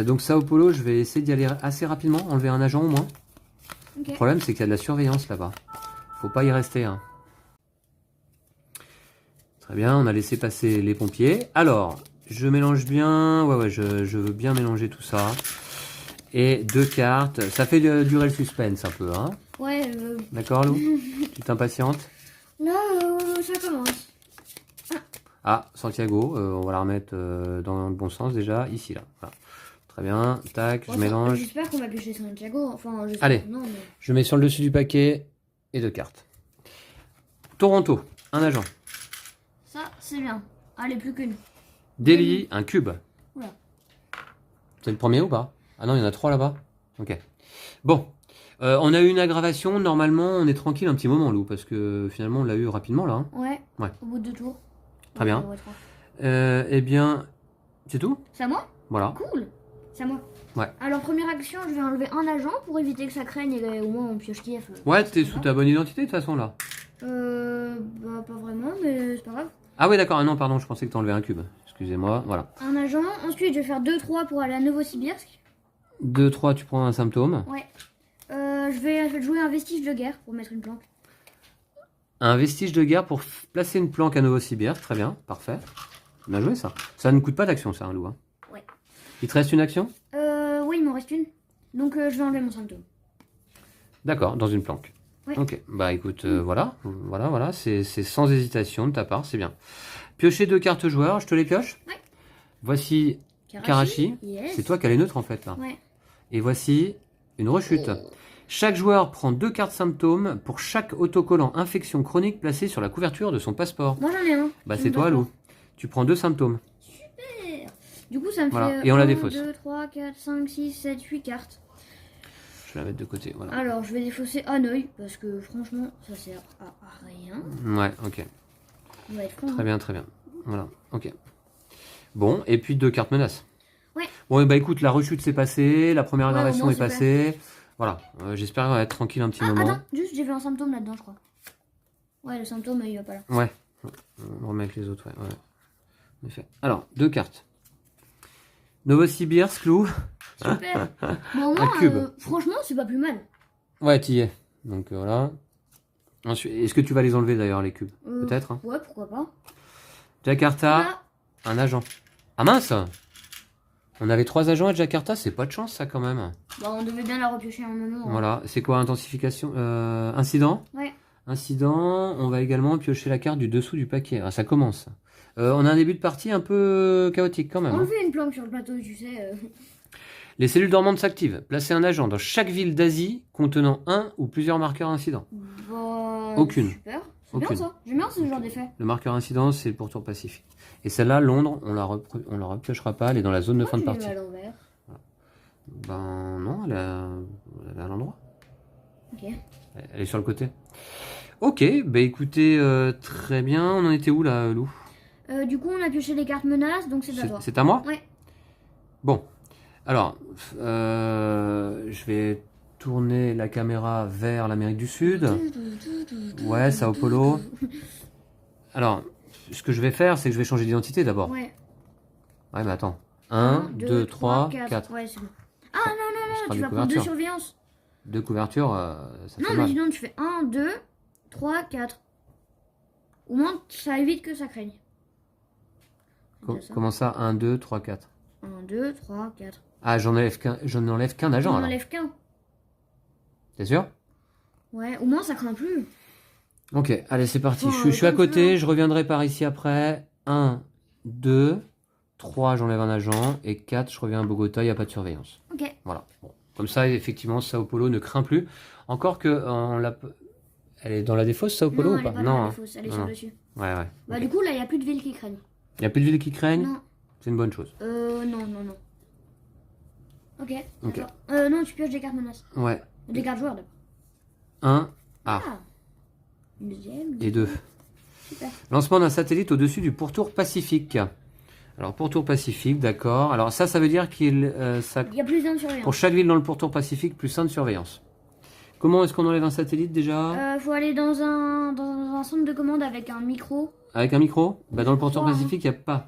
Donc Sao Paulo, je vais essayer d'y aller assez rapidement, enlever un agent au moins. Ok. Le problème, c'est qu'il y a de la surveillance là-bas. Faut pas y rester. Hein. Très bien, on a laissé passer les pompiers. Alors, je mélange bien. Ouais, je veux bien mélanger tout ça. Et 2 cartes. Ça fait durer le suspense un peu. Hein. Ouais. D'accord, Lou? Tu t'impatientes? Là, ça commence. Ah, Santiago. On va la remettre dans le bon sens déjà. Ici, là. Voilà. Très bien. Tac, je mélange. J'espère qu'on va piocher Santiago. Enfin, Allez, non, mais... je mets sur le dessus du paquet et 2 cartes. Toronto, un agent. Ça, c'est bien. Allez, plus qu'une. Delhi, un cube. Oula. C'est le premier ou pas? Ah non, il y en a 3 là-bas. Ok. Bon, on a eu une aggravation. Normalement, on est tranquille un petit moment, Lou, parce que finalement, on l'a eu rapidement là. Hein. Ouais. Ouais. Au bout de 2 tours. Très bien. Ouais, 3. Eh bien, c'est tout? C'est à moi? Voilà. Cool. C'est à moi. Ouais. Alors, première action, je vais enlever un agent pour éviter que ça craigne et au moins on pioche Kiev. Ouais, t'es sous ta bonne identité de toute façon là. Bah, pas vraiment, mais c'est pas grave. Ah oui, d'accord. Ah non, pardon, je pensais que t'enlevais un cube. Excusez-moi. Voilà. Un agent. Ensuite, je vais faire 2-3 pour aller à Novosibirsk. 2, 3, tu prends un symptôme. Ouais. Je vais jouer un vestige de guerre pour mettre une planque. Un vestige de guerre pour placer une planque à Novosibirsk. Très bien, parfait. Bien joué ça. Ça ne coûte pas d'action, ça, un loup. Hein. Ouais. Il te reste une action? Oui, il m'en reste une. Donc, je vais enlever mon symptôme. D'accord, dans une planque. Ouais. Ok, bah écoute, voilà, c'est sans hésitation de ta part, c'est bien. Piocher 2 cartes joueurs, je te les pioche. Ouais. Voici Karachi. Yes. C'est toi qui as les neutres en fait là. Ouais. Et voici une rechute. Chaque joueur prend 2 cartes symptômes pour chaque autocollant infection chronique placé sur la couverture de son passeport. Moi, j'en ai un. Bah Je c'est me toi, dois Lou. Tu prends 2 symptômes. Super. Du coup, ça me Voilà. fait Et on la 1, défausse. 2, 3, 4, 5, 6, 7, 8 cartes. Je vais la mettre de côté, voilà. Alors, je vais défausser Hanoï parce que franchement, ça sert à rien. Ouais, ok. On va être franc. Très bien, très bien. Voilà, ok. Bon, et puis 2 cartes menaces. Ouais. Bon, bah écoute, la rechute s'est passée, la première Ouais, aggravation au moins, est passée. Voilà, j'espère qu'on va être tranquille un petit moment. Attends, juste j'ai vu un symptôme là-dedans, je crois. Ouais, le symptôme, il va pas là. Ouais, on remet avec les autres, ouais. En effet. Alors, 2 cartes. Novosibirsk, Lou. Super. Bon, au Un moins, cube. franchement, c'est pas plus mal. Ouais, t'y es. Donc voilà. Ensuite, est-ce que tu vas les enlever d'ailleurs, les cubes? Peut-être. Hein. Ouais, pourquoi pas. Jakarta, Là, un agent. Ah mince! On avait 3 agents à Jakarta, c'est pas de chance ça quand même. bah, on devait bien la repiocher à un moment. Hein. Voilà, c'est quoi intensification? Incident? Ouais. Incident, on va également piocher la carte du dessous du paquet. Ah, ça commence. On a un début de partie un peu chaotique quand même. Hein. Enlever une planque sur le plateau, tu sais. Les cellules dormantes s'activent. Placez un agent dans chaque ville d'Asie contenant un ou plusieurs marqueurs incidents. Bah, Aucune. Super. C'est bien Aucune. ça. J'aime bien ce genre d'effet. Le marqueur incident, c'est pour tour pacifique. Et celle-là, Londres, on la repiochera pas, elle est dans la zone de fin de partie. À l'envers. Ben non, elle est à l'endroit. Ok. Elle est sur le côté. Ok, bah écoutez, très bien. On en était où là, Lou? Du coup, on a pioché les cartes menaces, donc c'est à toi. C'est à moi? Ouais. Bon, alors, je vais tourner la caméra vers l'Amérique du Sud. Ouais, Sao Paulo. Alors, ce que je vais faire, c'est que je vais changer d'identité d'abord. Ouais. Ouais, mais attends. 1, 2, 3, 4. Ouais, c'est bon. Ah non, non, sera non, tu des vas prendre 2 couvertures. surveillances. 2 couvertures, ça Non, fait mais mal. sinon, tu fais 1, 2, 3, 4. Au moins, ça évite que ça craigne. Comment ça? 1, 2, 3, 4. 1, 2, 3, 4. Ah, j'en enlève qu'un agent On alors. enlève qu'un. T'es sûr? Ouais, au moins, ça craint plus. Ok, allez, c'est parti. Bon, Je suis à comme côté, ça. je reviendrai par ici après. 1, 2, 3, j'enlève un agent. Et 4, je reviens à Bogota, il n'y a pas de surveillance. Ok. Voilà. Bon. Comme ça, effectivement, Sao Paulo ne craint plus. Encore que elle est dans la défausse, Sao Paulo Non, ou elle pas? est pas Non. dans la Hein. défausse, elle est Non, sur non. le dessus. Ouais, ouais. Bah, Ok. du coup, là, il n'y a plus de villes qui craignent. Il n'y a plus de villes qui craignent? Non. C'est une bonne chose. Non, non, non. Ok. Ok. d'accord. Non, tu pioches des cartes menaces. Ouais. Des cartes joueurs, d'abord. 1, A. Une deuxième. Et 2. Super. Lancement d'un satellite au-dessus du pourtour Pacifique. Alors, pourtour pacifique, d'accord. Alors, ça veut dire ça, Il y a plus d'un de surveillance. pour chaque ville dans le pourtour pacifique, plus 1 de surveillance. Comment est-ce qu'on enlève un satellite déjà? Faut aller dans un centre de commande avec un micro. Avec un micro? Bah, dans le pourtour crois, hein. pacifique, il n'y a pas.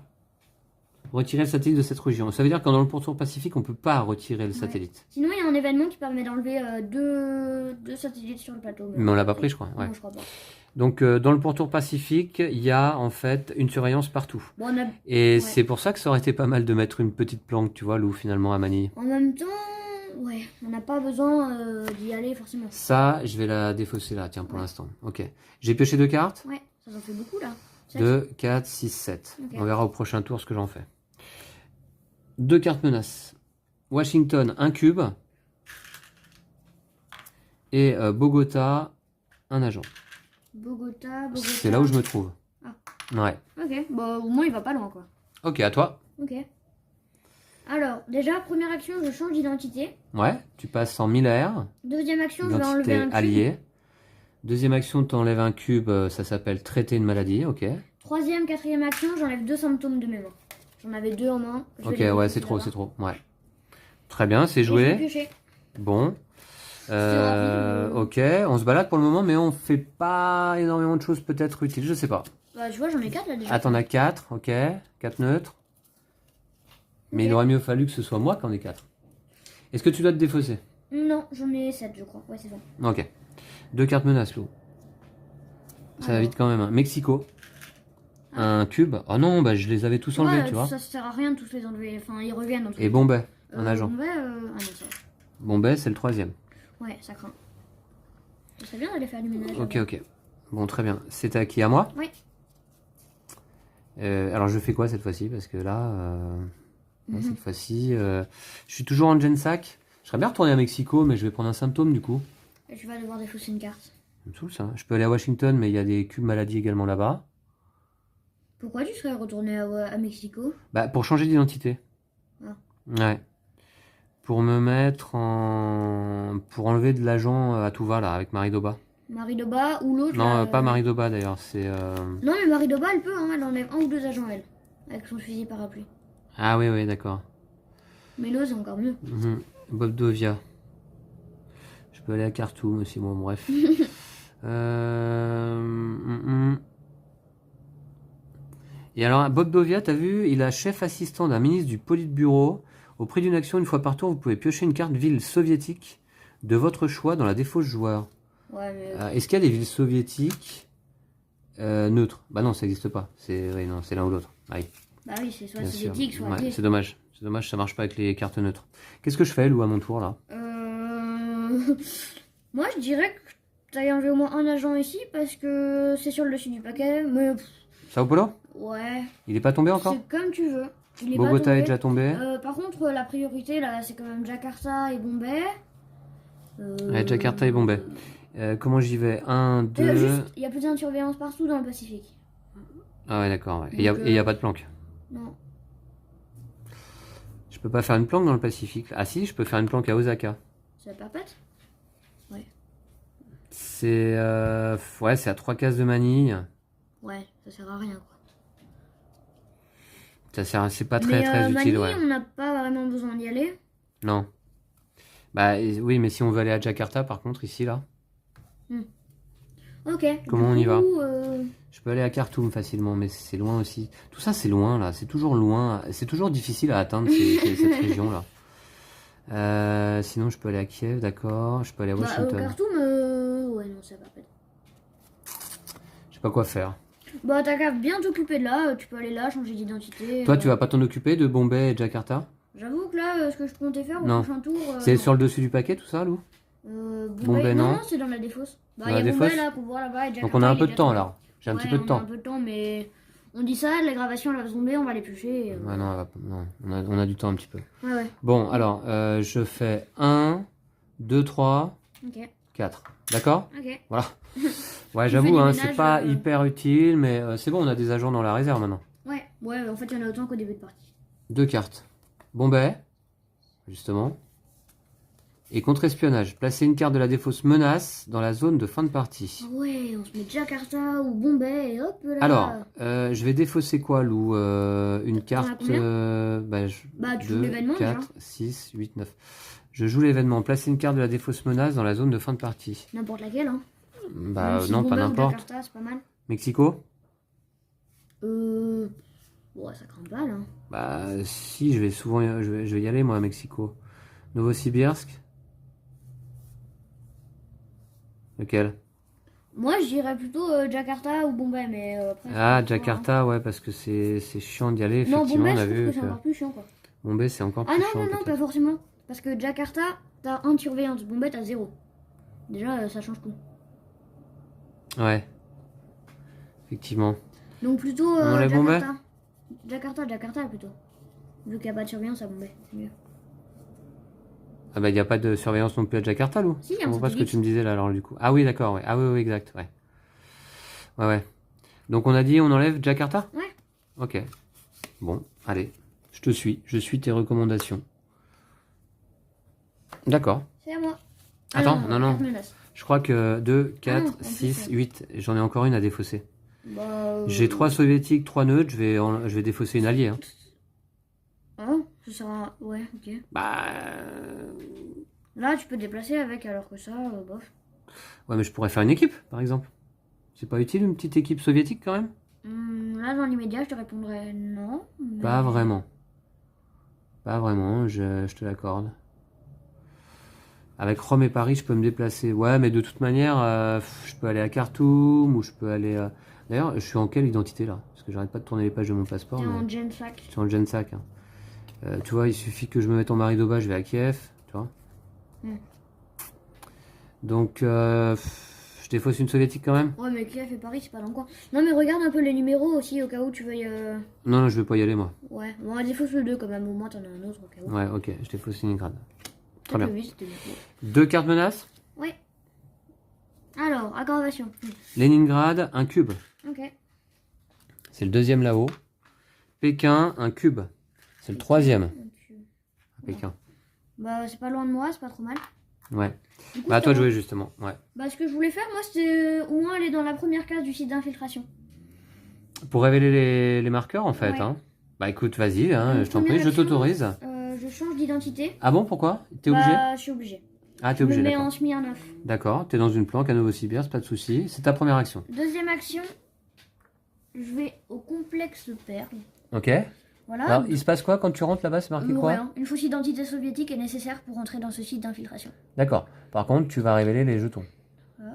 Retirer le satellite de cette région. Ça veut dire que dans le pourtour pacifique, on peut pas retirer le satellite. Sinon, il y a un événement qui permet d'enlever deux satellites sur le plateau. Mais on l'a pas pris, je crois. Ouais. Non, je crois pas. Donc, dans le pourtour pacifique, il y a en fait une surveillance partout. Bon, Et ouais. c'est pour ça que ça aurait été pas mal de mettre une petite planque, tu vois, Lou, finalement, à Manille. En même temps, ouais, on n'a pas besoin d'y aller forcément. Ça, je vais la défausser là, tiens, pour l'instant. Ok. J'ai pioché 2 cartes. Ouais, ça en fait beaucoup là. 2, 4, 6, 7. Ok. On verra au prochain tour ce que j'en fais. 2 cartes menaces. Washington, un cube. Et Bogota, un agent. Bogota. C'est là où je me trouve. Ah. Ouais. Ok, bon, au moins il va pas loin quoi. Ok, à toi. Ok. Alors, déjà, première action, je change d'identité. Ouais, tu passes en Miller. Deuxième action, je vais enlever Identité un cube. alliée. Deuxième action, tu enlèves un cube, ça s'appelle traiter une maladie, ok. Troisième, quatrième action, j'enlève 2 symptômes de mes mains. J'en avais 2 en main. Je vais Ok, les ouais, mettre c'est trop, là-bas. c'est trop. Ouais. Très bien, c'est Et je vais joué. piocher. Bon. rapide, Ok, on se balade pour le moment, mais on fait pas énormément de choses peut-être utiles, je sais pas. Bah, tu vois, j'en ai 4 là déjà. Ah, t'en as 4, ok. 4 neutres. Mais Ok. il aurait mieux fallu que ce soit moi qui en ai 4. Est-ce que tu dois te défausser? Non, j'en ai 7, je crois. Ouais, c'est bon. Ok. 2 cartes menaces, Lou. Ça va Alors. vite quand même. Hein. Mexico. Un cube. Oh non, bah je les avais tous enlevés, Ouais, tu vois. ça sert à rien de tous les enlever. Enfin, ils reviennent. Et Bombay, un agent. Bombay, ah non, ça. Bombay, c'est le 3e. Ouais, ça craint. Ce serait bien d'aller faire du ménage. Ok, avant. ok. Bon, très bien. C'est à qui? À moi? Oui. Alors je fais quoi cette fois-ci? Parce que là, là, cette fois-ci, je suis toujours en Gensac. Je serais bien retourné à Mexico, mais je vais prendre un symptôme du coup. Et tu vas devoir défausser une carte. Ça me saoule ça. Je peux aller à Washington, mais il y a des cubes maladies également là-bas. Pourquoi tu serais retourné à Mexico? Bah, pour changer d'identité. Ah. Ouais. Pour me mettre en... Pour enlever de l'agent à tout va, là, avec Maridoba. Maridoba ou l'autre Non, là, pas Maridoba d'ailleurs, c'est... Non, mais Maridoba, elle peut, hein, elle enlève 1 ou 2 agents, elle. Avec son fusil parapluie. Ah oui, oui, d'accord. Mais l'autre, c'est encore mieux. Bob Dovia. Je peux aller à Khartoum aussi, moi, bref. Et alors, Bob Dovia, t'as vu, il est chef assistant d'un ministre du Politburo. Au prix d'une action, une fois par tour, vous pouvez piocher une carte ville soviétique de votre choix dans la défausse joueur. Ouais, mais. Est-ce qu'il y a des villes soviétiques neutres? Bah non, ça n'existe pas. Oui, non, c'est l'un ou l'autre. Ah oui, Bah oui, c'est soit bien sûr. soviétique, soit Ouais, allié. c'est dommage. C'est dommage, ça marche pas avec les cartes neutres. Qu'est-ce que je fais, Lou, à mon tour, là? Moi, je dirais que t'as enlevé au moins un agent ici parce que c'est sur le dessus du paquet. Mais Sao Paulo? ouais, Il est pas tombé encore? c'est comme tu veux. Il est pas Bogota tombé. est déjà tombé. Par contre, la priorité là, c'est quand même Jakarta et Bombay. Ouais, Jakarta et Bombay. Comment j'y vais? 1, 2... Juste, il y a plus de surveillance partout dans le Pacifique. Ah ouais, d'accord. Ouais. Donc, Et il n'y a pas de planque. Non. Je peux pas faire une planque dans le Pacifique. Ah si, je peux faire une planque à Osaka. C'est la perpète? C'est ouais, c'est à 3 cases de Manille. Ouais, ça sert à rien quoi. Ça sert, c'est pas très très Manille, utile, ouais. on n'a pas vraiment besoin d'y aller. Non. Bah oui, mais si on veut aller à Jakarta, par contre, ici là, Ok. Comment on y va? va? je peux aller à Khartoum facilement, mais c'est loin aussi. Tout ça, c'est loin là. C'est toujours loin. C'est toujours difficile à atteindre cette région là. Sinon, je peux aller à Kiev, d'accord. Je peux aller à Washington. Khartoum, ouais, non, c'est pas perpète. Je sais pas quoi faire. Bah, t'as qu'à bien t'occuper de là. Tu peux aller là, changer d'identité. Toi, tu vas pas t'en occuper de Bombay et Jakarta? J'avoue que là, ce que je comptais faire au Non. prochain tour. C'est sur le dessus du paquet tout ça, Lou? Bombay, non. Non, c'est dans la défausse. Bah, Dans il y la a Bombay défausse là pour voir là-bas. Et Donc on a un Jakarta, peu il de est temps déjà là. J'ai un Ouais, petit peu de on a temps. un peu de temps, mais on dit ça, la gravation elle va tomber, on va les piocher. Ouais, non, non, on a du temps un petit peu. Ouais, ouais. Bon, alors, je fais 1, 2, 3, Ok. 4. D'accord? Ok. Voilà. Ouais, Tu j'avoue, fais du hein, ménage, c'est pas hyper utile, mais c'est bon, on a des agents dans la réserve maintenant. Ouais, ouais, en fait, il y en a autant qu'au début de partie. 2 cartes. Bombay, justement. Et contre-espionnage, placez une carte de la défausse menace dans la zone de fin de partie. Ah ouais, on se met Jakarta ou Bombay et hop là. Alors, je vais défausser quoi, Lou? Une T'en as carte... combien bah, tu joues l'événement, 4, déjà. 6, 8, 9. Je joue l'événement. Placez une carte de la défausse menace dans la zone de fin de partie. N'importe laquelle, hein. Bah Même si non, pas Bombay ou n'importe. Jakarta, c'est pas mal. Mexico? Ouais, ça craint pas là. Bah si, je vais souvent je vais y aller moi à Mexico. Novosibirsk? Lequel? Moi, je dirais plutôt Jakarta ou Bombay, mais après. Ah, c'est pas, hein. Jakarta, ouais, parce que c'est chiant d'y aller. Non, Effectivement, Bombay, on je a trouve vu que c'est que encore plus chiant quoi. Bombay c'est encore Ah plus non, chiant non, non, peut-être. pas forcément. Parce que Jakarta, t'as 1 de surveillance. Bombay, t'as 0. Déjà, ça change tout. Ouais. Effectivement. Donc plutôt On enlève Bombay Jakarta plutôt. Vu qu'il n'y a pas de surveillance à Bombay, c'est mieux. Ah bah il n'y a pas de surveillance non plus à Jakarta, Lou. Si, il y a Je un comprends pas ce que satellite. tu me disais là alors du coup. Ah oui, d'accord, ouais. Ah oui, oui, exact, ouais. Ouais, ouais. Donc on a dit on enlève Jakarta? Ouais. Ok. Bon, allez. Je te suis. Je suis tes recommandations. D'accord. C'est à moi. Attends, Ah non. carte menace. Je crois que 2, Ah 4, non, en plus, 6, 8. J'en ai encore une à défausser. Bah. J'ai 3 soviétiques, 3 neutres. Je vais défausser une alliée. Hein. Ah, ça sera. Ouais, ok. Bah. Là, tu peux te déplacer avec, alors que ça, bof. Ouais, mais je pourrais faire une équipe, par exemple. C'est pas utile une petite équipe soviétique quand même? Là, dans l'immédiat, je te répondrais non. Mais... Pas vraiment. Pas vraiment, je te l'accorde. Avec Rome et Paris, je peux me déplacer. Ouais, mais de toute manière, je peux aller à Khartoum ou je peux aller. D'ailleurs, je suis en quelle identité là? Parce que j'arrête pas de tourner les pages de mon passeport. T'es Mais... en Gensac. Je suis en Gensac. Hein. Tu vois, il suffit que je me mette en Maridoba, je vais à Kiev. Tu vois. Donc, je défausse une soviétique quand même? Ouais, mais Kiev et Paris, c'est pas dans le coin. Non, mais regarde un peu les numéros aussi, au cas où tu veuilles. Non, je vais pas y aller moi. Ouais, bon, défausse le 2 quand même, au moins t'en as un autre au cas où. Ouais, ok, je défausse Leningrad. Très Peut-être bien. le 8, c'était bien. 2 cartes menaces. Ouais. Alors, aggravation. Leningrad, un cube. Ok. C'est le deuxième là-haut. Pékin, un cube. C'est le troisième. Pékin. Bah, c'est pas loin de moi, c'est pas trop mal. Ouais. Du coup, Bah, à toi de ça va. jouer justement. Ouais. Bah, ce que je voulais faire, moi, c'était au moins aller dans la première case du site d'infiltration. Pour révéler les marqueurs en fait. Ouais. Hein. Bah écoute, vas-y, hein, Donc, je t'en prie, première je action, t'autorise. Je change d'identité. Ah bon, pourquoi? T'es obligé? Bah, je suis obligé. Ah, t'es Je me obligé, mets d'accord. en semi 1-9. D'accord, t'es dans une planque à Novosibirsk, pas de souci. C'est ta première action. Deuxième action, je vais au complexe Perle. Ok. Voilà. Alors, il se passe quoi quand tu rentres là-bas? C'est marqué quoi? Rien. Une fausse identité soviétique est nécessaire pour entrer dans ce site d'infiltration. D'accord. Par contre, tu vas révéler les jetons. Hop.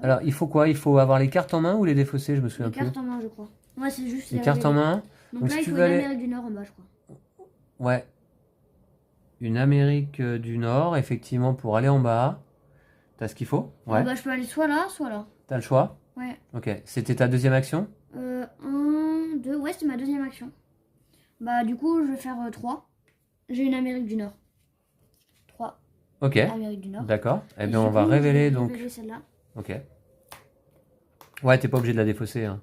Alors, il faut quoi? Il faut avoir les cartes en main ou les défausser? Je me souviens Les plus. cartes en main, je crois. Ouais, c'est juste Les cartes en main. Donc, Donc, là, si il tu faut veux une aller- Amérique du Nord en bas, je crois. Ouais. Une Amérique du Nord, effectivement, pour aller en bas. T'as ce qu'il faut? Ouais. Bah, je peux aller soit là, soit là. T'as le choix? Ouais. Ok. C'était ta deuxième action? 1, 2, ouais, c'est ma deuxième action. Bah, du coup, je vais faire 3. J'ai une Amérique du Nord. 3, Ok. Amérique du Nord. D'accord. Eh Et bien, du on va coup, je vais révéler donc. révéler celle-là. Ok. Ouais, t'es pas obligé de la défausser. Hein.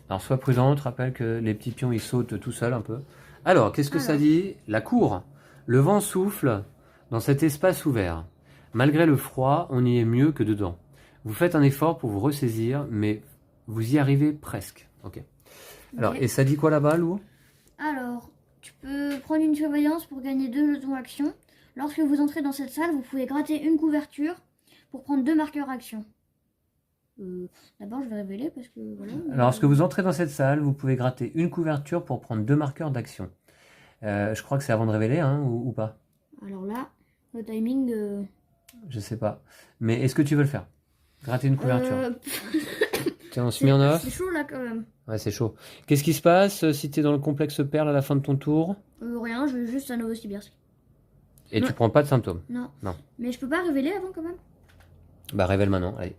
Alors, sois prudent, te rappelle que les petits pions ils sautent tout seuls un peu. Alors, qu'est-ce que ça Alors. dit? La cour. Le vent souffle dans cet espace ouvert. Malgré le froid, on y est mieux que dedans. Vous faites un effort pour vous ressaisir, mais vous y arrivez presque. Ok. Alors, Ok. et ça dit quoi là-bas, Lou? Alors, tu peux prendre une surveillance pour gagner 2 jetons action. Lorsque vous entrez dans cette salle, vous pouvez gratter une couverture pour prendre 2 marqueurs action. D'abord, je vais révéler parce que voilà. Alors, lorsque vous entrez dans cette salle, vous pouvez gratter une couverture pour prendre 2 marqueurs d'action. Je crois que c'est avant de révéler, hein, ou pas? Alors là, le timing. Je sais pas. Mais est-ce que tu veux le faire? Gratter une couverture. Tiens, on se C'est met en off. c'est chaud là quand même. Ouais, c'est chaud. Qu'est-ce qui se passe si t'es dans le complexe Perle à la fin de ton tour Rien, je vais juste à Novosibirsk. et Ouais. tu prends pas de symptômes? Non. Non. Mais je peux pas révéler avant quand même. Bah, révèle maintenant. Allez.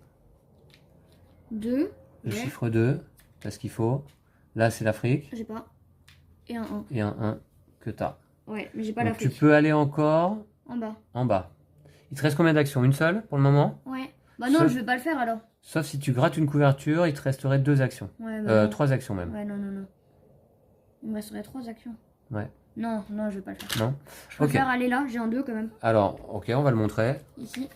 2. Le Ouais. chiffre 2, t'as ce qu'il faut. Là, c'est l'Afrique. J'ai pas. Et un 1. Et un 1 que t'as. Ouais, mais j'ai pas Donc, tu l'Afrique. peux aller encore En bas. en bas. Il te reste combien d'actions? Une seule pour le moment? Ouais. Bah non, Sauf- je vais pas le faire alors. Sauf si tu grattes une couverture, il te resterait 2 actions. Ouais, bah non. 3 actions même. Ouais, non. Il me resterait 3 actions. Ouais. Non, non, je vais pas le faire. Non. Je préfère aller là, j'ai un 2 quand même. Alors, ok, on va le montrer. Ici.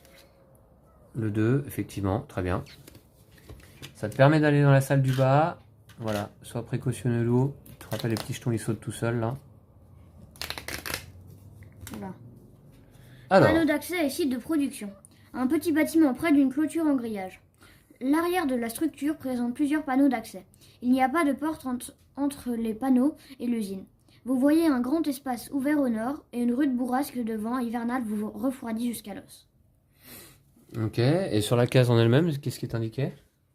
Le 2, effectivement, très bien. Ça te permet d'aller dans la salle du bas. Voilà, sois précautionneux, Lou. Tu te rappelles, les petits jetons, ils sautent tout seuls, là. Voilà. Alors, Panneau d'accès et site de production. Un petit bâtiment près d'une clôture en grillage. L'arrière de la structure présente plusieurs panneaux d'accès. Il n'y a pas de porte entre les panneaux et l'usine. Vous voyez un grand espace ouvert au nord et une rude bourrasque de vent hivernal vous refroidit jusqu'à l'os. ok. Et sur la case en elle-même, qu'est-ce qui est indiqué?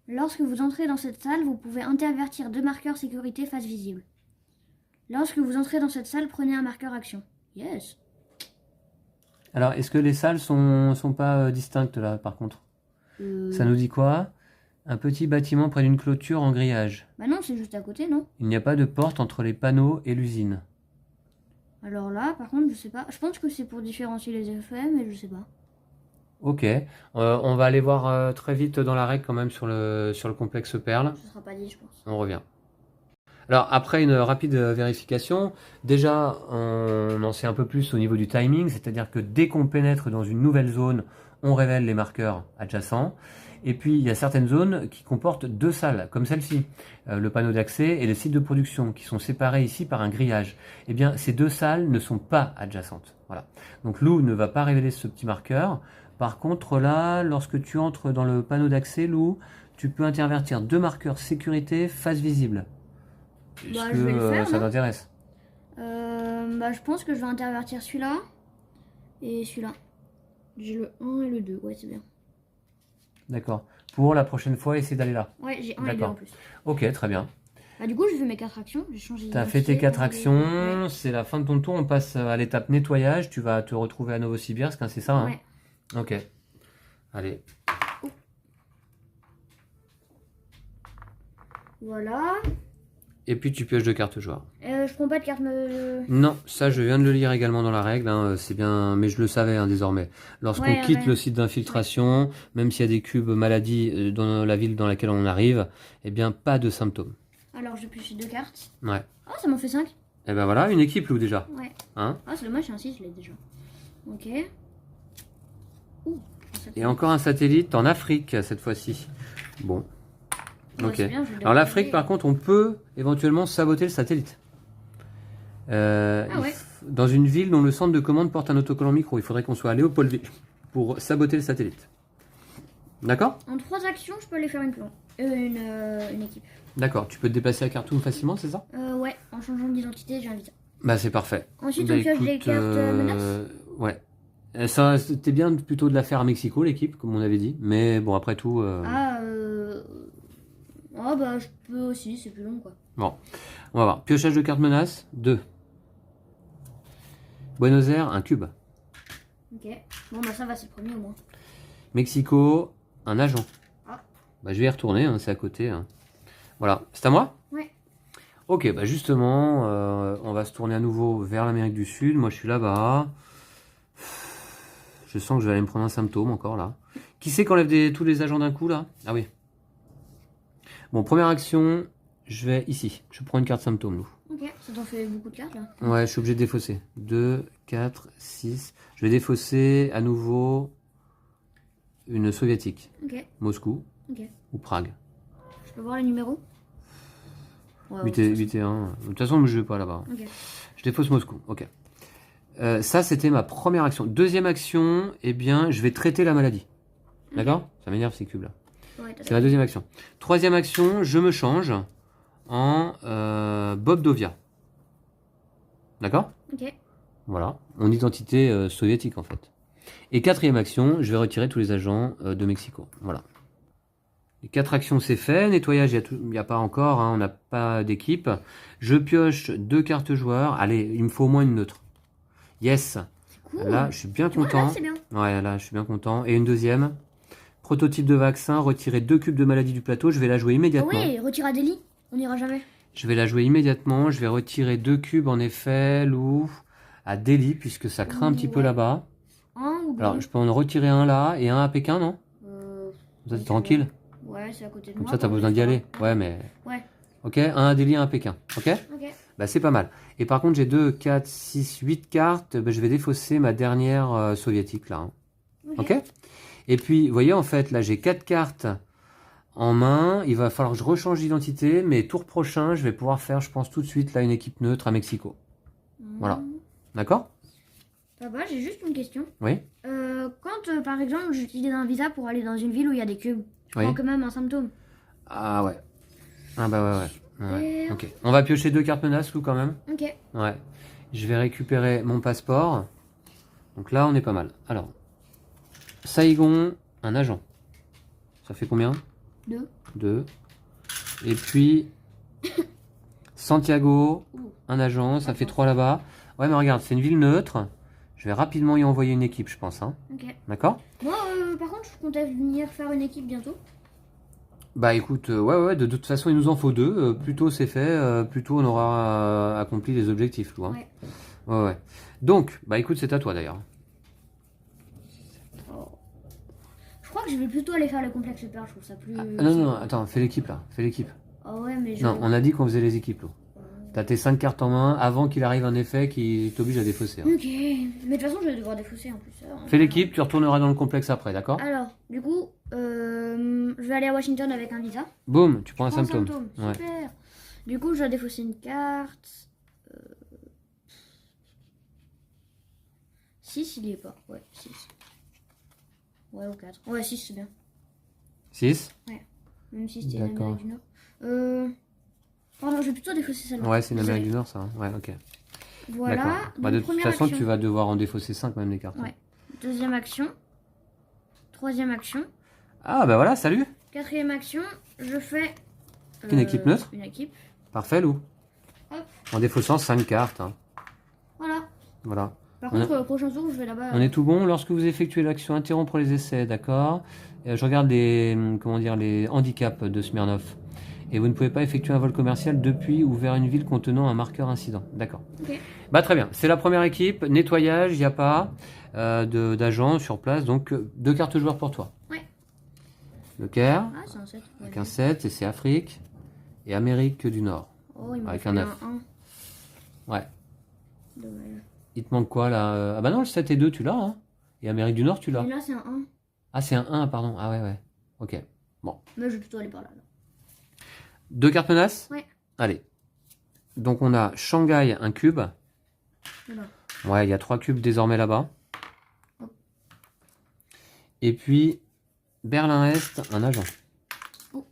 Lorsque vous entrez dans cette salle, vous pouvez intervertir 2 marqueurs sécurité face visible. Lorsque vous entrez dans cette salle, prenez un marqueur action. Yes. Alors, est-ce que les salles sont pas distinctes, là, par contre? Ça nous dit quoi? Un petit bâtiment près d'une clôture en grillage. Bah non, c'est juste à côté, non? Il n'y a pas de porte entre les panneaux et l'usine. Alors là, par contre, je sais pas. Je pense que c'est pour différencier les effets, mais je sais pas. Ok. On va aller voir très vite dans la règle quand même sur le complexe Perle. Ce sera pas dit, je pense. On revient. Alors, après une rapide vérification, déjà, on en sait un peu plus au niveau du timing, c'est-à-dire que dès qu'on pénètre dans une nouvelle zone, on révèle les marqueurs adjacents. Et puis, il y a certaines zones qui comportent 2 salles, comme celle-ci, le panneau d'accès et le site de production, qui sont séparés ici par un grillage. Eh bien, ces 2 salles ne sont pas adjacentes. Voilà. Donc, Lou ne va pas révéler ce petit marqueur. Par contre, là, lorsque tu entres dans le panneau d'accès, Lou, tu peux intervertir 2 marqueurs sécurité face visible. Est-ce Bah, que je vais le faire, ça non t'intéresse? Bah, je pense que je vais intervertir celui-là et celui-là. J'ai le 1 et le 2, ouais, c'est bien. D'accord. Pour la prochaine fois, essayer d'aller là. Ouais, j'ai 1 et 2 en plus. Ok, très bien. Bah, du coup, j'ai fait mes 4 actions. J'ai changé Tu as fait tes 4 actions, Ouais. c'est la fin de ton tour, on passe à l'étape nettoyage, tu vas te retrouver à Novosibirsk, hein, c'est ça hein? Ouais. Ok. Allez. Voilà. Et puis tu pioches 2 cartes joueurs. Je prends pas de carte Non, ça je viens de le lire également dans la règle, hein, c'est bien, mais je le savais hein, désormais. Lorsqu'on Ouais, quitte ouais. le site d'infiltration, même s'il y a des cubes maladies dans la ville dans laquelle on arrive, eh bien pas de symptômes. Alors, je pioche 2 cartes. Ouais. Oh, ça m'en fait 5. Et ben voilà, une équipe Lou déjà. Ouais. Hein? Ah, c'est dommage, c'est un 6, je l'ai déjà. Ok. Ouh, Et encore un satellite en Afrique cette fois-ci. Bon. Ouais, Ok. c'est bien, je vais le Alors l'Afrique, regarder. par contre, on peut éventuellement saboter le satellite. ouais. Dans une ville dont le centre de commande porte un autocollant micro, il faudrait qu'on soit à Léopoldville pour saboter le satellite. D'accord? En 3 actions, je peux aller faire une équipe. D'accord. Tu peux te déplacer à Khartoum facilement, c'est ça? Ouais, en changeant d'identité, j'ai invité. Bah c'est parfait. Ensuite, Bah, on pioche des écoute, cartes menaces. ouais. Ça, c'était bien plutôt de la faire à Mexico, l'équipe, comme on avait dit. Mais bon, après tout... Ah, bah, je peux aussi, c'est plus long, quoi. Bon, on va voir. Piochage de cartes menaces, 2. Buenos Aires, un cube. Ok. Bon, bah, ça va, c'est le premier au moins. Mexico, un agent. Ah. Bah, je vais y retourner, hein, c'est à côté. Hein. Voilà, c'est à moi? Ouais. Ok, bah justement, on va se tourner à nouveau vers l'Amérique du Sud. Moi, je suis là-bas. Je sens que je vais aller me prendre un symptôme encore là. Qui c'est qui enlève tous les agents d'un coup là? Ah oui. Bon, première action, je vais ici. Je prends une carte symptôme, nous. Ok, ça t'en fait beaucoup de cartes, là. Ouais, je suis obligé de défausser. 2, 4, 6. Je vais défausser à nouveau une soviétique. Ok, Moscou ok. ou Prague. Je peux voir les numéros? Ouais, 8 et 1. De toute façon, je ne vais pas là-bas. Ok. Je défausse Moscou. Ok. Ça, c'était ma première action. Deuxième action, eh bien, je vais traiter la maladie. D'accord? Ça m'énerve ces cubes-là. Ouais, C'est ma deuxième action. Troisième action, je me change en Bob Dovia. D'accord? Ok. Voilà. Mon identité soviétique, en fait. Et quatrième action, je vais retirer tous les agents de Mexico. Voilà. Les 4 actions, c'est fait. Nettoyage, il n'y a pas encore. Hein, on n'a pas d'équipe. Je pioche 2 cartes joueurs. Allez, il me faut au moins une neutre. Yes. Cool. Là, je suis bien Tu vois, content. là, c'est bien. Ouais, là, je suis bien content. Et une deuxième. Prototype de vaccin, retirer 2 cubes de maladie du plateau. Je vais la jouer Ah immédiatement. oui, retire à Delhi. On n'ira jamais. Je vais la jouer immédiatement. Je vais retirer 2 cubes, en effet, Lou, à Delhi, puisque ça craint un petit peu Ouais. là-bas. Un ou deux. Alors, je peux en retirer un là et un à Pékin, non? Comme ça, ouais, t'es tranquille. Ouais, c'est à côté de Comme moi. ça, t'as donc besoin c'est d'y pas aller. grave. Ouais, mais... Ouais. Ok, un à Delhi, un à Pékin. Ok? Ok. Bah, c'est pas mal. Et par contre, j'ai 2, 4, 6, 8 cartes. Bah, je vais défausser ma dernière soviétique, là. Hein. Ok. Et puis, vous voyez, en fait, là, j'ai 4 cartes en main. Il va falloir que je rechange d'identité. Mais tour prochain, je vais pouvoir faire, je pense, tout de suite, là, une équipe neutre à Mexico. Voilà. D'accord? Papa, j'ai juste une question. Oui. Quand, par exemple, j'utilise un visa pour aller dans une ville où il y a des cubes, je Oui. prends quand même un symptôme. Ah ouais. Ah bah ouais. Ok. On va piocher 2 cartes menaces, Lou, quand même. Ok. Ouais. Je vais récupérer mon passeport. Donc là, on est pas mal. Alors, Saigon, un agent. Ça fait combien? 2. 2. Et puis, Santiago, un agent. Ça fait 3 là-bas. Ouais, mais regarde, c'est une ville neutre. Je vais rapidement y envoyer une équipe, je pense. Hein. Ok. D'accord? Moi, par contre, je comptais venir faire une équipe bientôt. Bah écoute, ouais, de toute façon, il nous en faut 2. Plus tôt c'est fait, plus tôt on aura accompli les objectifs, Lou. Hein. Ouais. Donc, bah écoute, c'est à toi d'ailleurs. Je crois que je vais plutôt aller faire le complexe peur, je trouve ça plus... Non, attends, fais l'équipe là, fais l'équipe. Ah ouais, mais Non, on a dit qu'on faisait les équipes, Lou. T'as tes 5 cartes en main avant qu'il arrive un effet qui t'oblige à défausser. Hein. Ok, mais de toute façon, je vais devoir défausser en plus. Fais l'équipe, tu retourneras dans le complexe après, d'accord? Alors, du coup, je vais aller à Washington avec un visa. Boum, tu prends un Je prends symptôme. Ouais. Super. Du coup, je dois défausser une carte. 6, il y est pas. Ouais, 6. Ouais, ou 4. Ouais, 6, c'est bien. 6? Même si c'était D'accord. l'Amérique du Nord. Pardon, je vais plutôt défausser celle-là. Ouais, c'est l'Amérique du Nord ça. Hein. Ouais, ok. Voilà. D'accord. Bah, de toute première façon, action. tu vas devoir en défausser 5 même les cartes. Ouais. Deuxième action. Troisième action. Ah bah voilà, salut. Quatrième action, je fais... Une équipe neutre. Une équipe. Parfait, Lou. Hop. En défaussant 5 cartes. Hein. Voilà. Par On contre, prochain tour, je vais là-bas... On est tout bon. Lorsque vous effectuez l'action interrompre les essais, d'accord. Je regarde les handicaps de Smirnov. Et vous ne pouvez pas effectuer un vol commercial depuis ou vers une ville contenant un marqueur incident. D'accord. Ok. Bah très bien. C'est la première équipe. Nettoyage, il n'y a pas d'agents sur place. Donc 2 cartes joueurs pour toi. Ouais. Le Caire, Ah, c'est un 7. avec un 7, et c'est Afrique et Amérique du Nord. Oh, il m'a Avec fait un un 9. 1. Ouais. Dommage. Il te manque quoi là? Ah bah non, le 7 et 2, tu l'as. Hein. Et Amérique du Nord, tu l'as. Et là, c'est un 1. Ah, c'est un 1, pardon. Ah ouais. Ok. Mais je vais plutôt aller par là. 2 cartes menaces? Ouais. Allez. Donc on a Shanghai, un cube. Voilà. Ouais, il y a 3 cubes désormais là-bas. Hop. Et puis Berlin-Est, un agent. Oh.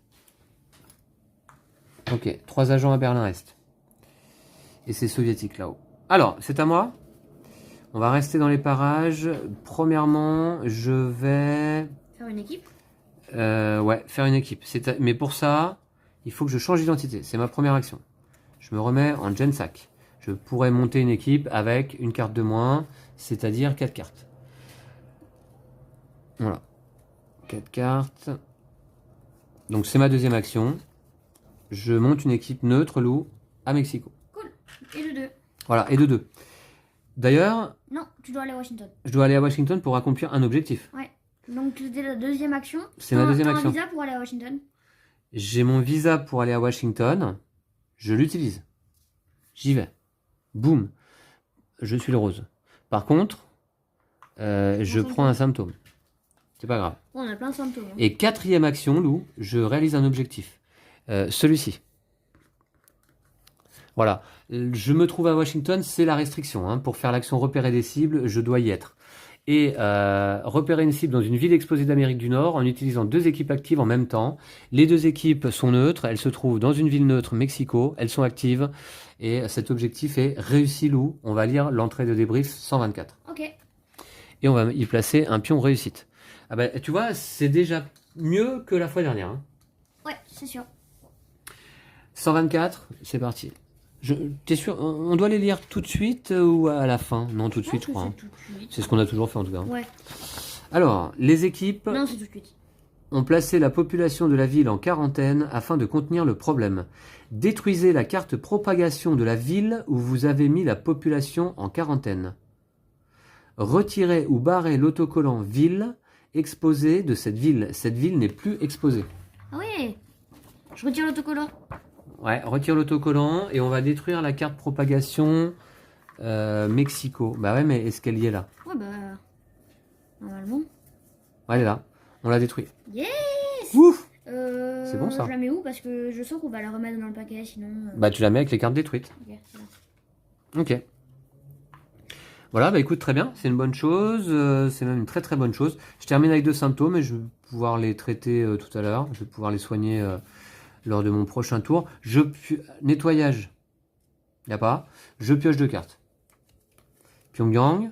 Ok, 3 agents à Berlin-Est. Et c'est soviétique là-haut. Alors, c'est à moi. On va rester dans les parages. Premièrement, je vais... Faire une équipe. Ouais, faire une équipe. Mais pour ça, il faut que je change d'identité. C'est ma première action. Je me remets en Gensac. Je pourrais monter une équipe avec une carte de moins, c'est-à-dire 4 cartes. Voilà. 4 cartes. Donc c'est ma deuxième action. Je monte une équipe neutre, Lou, à Mexico. Cool. Et de 2. Voilà, et de 2. D'ailleurs, Non, tu dois aller à Washington. je dois aller à Washington pour accomplir un objectif. Ouais. Donc c'était la deuxième action. C'est ma deuxième T'as action. un visa pour aller à Washington. J'ai mon visa pour aller à Washington. Je l'utilise. J'y vais. Boum. Je suis le rose. Par contre, je prends un symptôme. C'est pas grave. On a plein de symptômes. Hein. Et quatrième action, Lou, je réalise un objectif. Celui-ci. Voilà. Je me trouve à Washington, c'est la restriction. Hein. Pour faire l'action repérer des cibles, je dois y être. Et repérer une cible dans une ville exposée d'Amérique du Nord en utilisant 2 équipes actives en même temps. Les 2 équipes sont neutres, elles se trouvent dans une ville neutre, Mexico, elles sont actives. Et cet objectif est réussi, Lou. On va lire l'entrée de débrief 124. Ok. Et on va y placer un pion réussite. Ah bah, tu vois, c'est déjà mieux que la fois dernière. Hein. Ouais, c'est sûr. 124, c'est parti. T'es sûr, on doit les lire tout de suite ou à la fin? Non, tout de suite, je crois. Hein. C'est ce qu'on a toujours fait en tout cas. Ouais. Alors, les équipes Non, c'est tout de suite. ont placé la population de la ville en quarantaine afin de contenir le problème. Détruisez la carte propagation de la ville où vous avez mis la population en quarantaine. Retirez ou barrez l'autocollant ville exposé de cette ville. Cette ville n'est plus exposée. Ah oui. Je retire l'autocollant. Ouais, retire l'autocollant et on va détruire la carte propagation Mexico. Bah ouais, mais est-ce qu'elle y est là? Ouais, bah. Normalement. Ouais, elle est là. On l'a détruit. Yes. Ouf! C'est bon, ça. Je la mets où? Parce que je sens qu'on va la remettre dans le paquet, sinon. Bah tu la mets avec les cartes détruites. Ok, c'est là. Ok. Voilà, bah écoute, très bien. C'est une bonne chose. C'est même une très très bonne chose. Je termine avec 2 symptômes et je vais pouvoir les traiter tout à l'heure. Je vais pouvoir les soigner lors de mon prochain tour. Nettoyage. Il n'y a pas. Je pioche 2 cartes. Pyongyang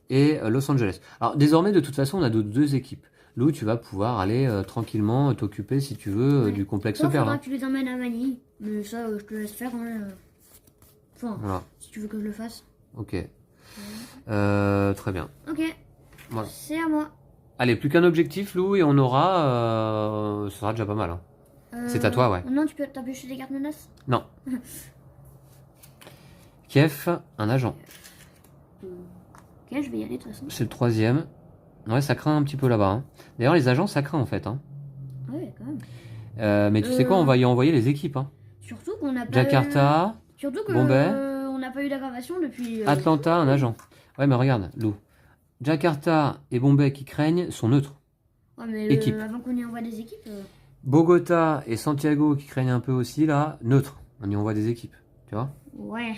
et Los Angeles. Alors désormais, de toute façon, on a 2 équipes. Lou, tu vas pouvoir aller tranquillement t'occuper, si tu veux, Ouais. du complexe Toi, faudra Perlin. que tu les emmènes à Manille. Mais ça, je te laisse faire. Hein. Enfin, Voilà, si tu veux que je le fasse. ok. Très bien. Ok, Voilà. c'est à moi. Allez, plus qu'un objectif, Lou, et on aura... ce sera déjà pas mal. Hein. C'est à toi, ouais. Non, tu peux t'empêcher des cartes menaces. Non. Kiev, un agent. Ok, je vais y aller de toute façon. C'est le 3e. Ouais, ça craint un petit peu là-bas. Hein. D'ailleurs, les agents, ça craint en fait. Hein. Ouais, quand même. Mais tu sais quoi, on va y envoyer les équipes. Hein. Surtout qu'on n'a pas. Jakarta, Surtout que Bombay. on n'a pas eu d'aggravation depuis. Atlanta, un agent. Ouais, mais regarde, Lou. Jakarta et Bombay qui craignent sont neutres. Ouais, mais Équipe. avant qu'on y envoie des équipes. Bogota et Santiago qui craignent un peu aussi, là, neutres. On y envoie des équipes. Tu vois? Ouais.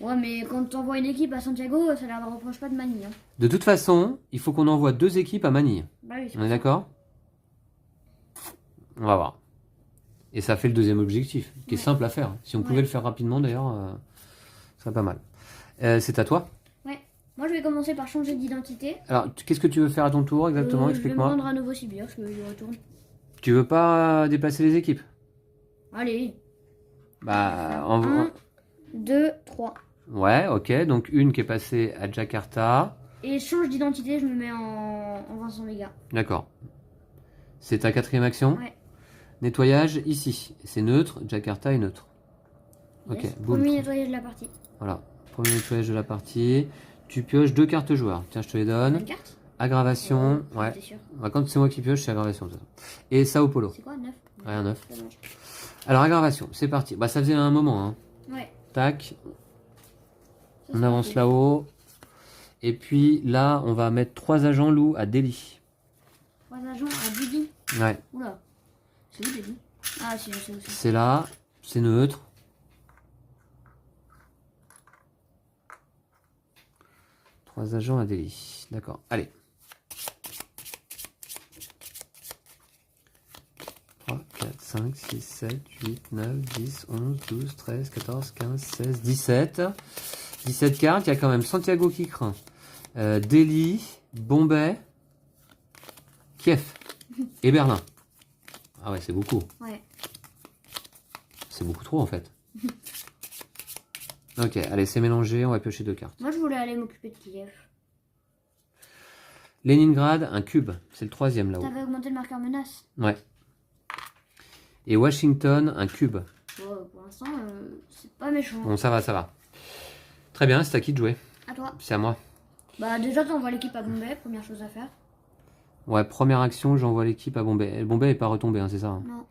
Ouais, mais quand t'envoies une équipe à Santiago, ça leur reproche pas de manie. Hein. De toute façon, il faut qu'on envoie 2 équipes à Manille. Bah oui, On est d'accord? On va voir. Et ça fait le 2e objectif, qui est simple à faire. Si on pouvait le faire rapidement, d'ailleurs, ce serait pas mal. C'est à toi? Ouais. Moi, je vais commencer par changer d'identité. Alors, qu'est-ce que tu veux faire à ton tour exactement? Je vais me Explique-moi. rendre à Novosibirsk, je retourne. Tu veux pas déplacer les équipes? Allez. Bah, 1, 2, 3. Ouais, ok. Donc, une qui est passée à Jakarta. Et change d'identité, je me mets en Vincent Vega. D'accord. C'est ta 4e action? Ouais. Nettoyage, ici. C'est neutre, Jakarta est neutre. Ok, Yes. boum. Premier nettoyage de la partie. Voilà. Premier nettoyage de la partie. Tu pioches 2 cartes joueurs. Tiens, je te les donne. Une carte. Aggravation, ouais. T'es sûr. Bah, quand c'est moi qui pioche, c'est aggravation. Ça. Et Sao Paulo. C'est quoi, 9? Ouais, un 9. Dommage. Alors, aggravation, c'est parti. Bah, ça faisait un moment. Hein. Ouais. Tac. Ça, On c'est avance parti. là-haut. Et puis là, on va mettre 3 agents loups à Delhi. 3 agents à Delhi. Ouais. Oula. C'est où Delhi? Ah, si, je sais où c'est. C'est là. C'est neutre. Trois agents à Delhi. D'accord. Allez. 3, 4, 5, 6, 7, 8, 9, 10, 11, 12, 13, 14, 15, 16, 17. 17 cartes. Il y a quand même Santiago qui craint. Delhi, Bombay, Kiev et Berlin. Ah ouais, c'est beaucoup. Ouais. C'est beaucoup trop en fait. Ok, allez, c'est mélangé. On va piocher 2 cartes. Moi, je voulais aller m'occuper de Kiev. Leningrad, un cube. C'est le 3e là-haut. T'avais augmenté le marqueur menace. Ouais. Et Washington, un cube. Oh, pour l'instant, c'est pas méchant. Bon, ça va, ça va. Très bien, c'est à qui de jouer? À toi. C'est à moi. Bah, déjà, t'envoies l'équipe à Bombay, première chose à faire. Ouais, première action, j'envoie l'équipe à Bombay. Bombay n'est pas retombé, hein, c'est ça. Hein. Non.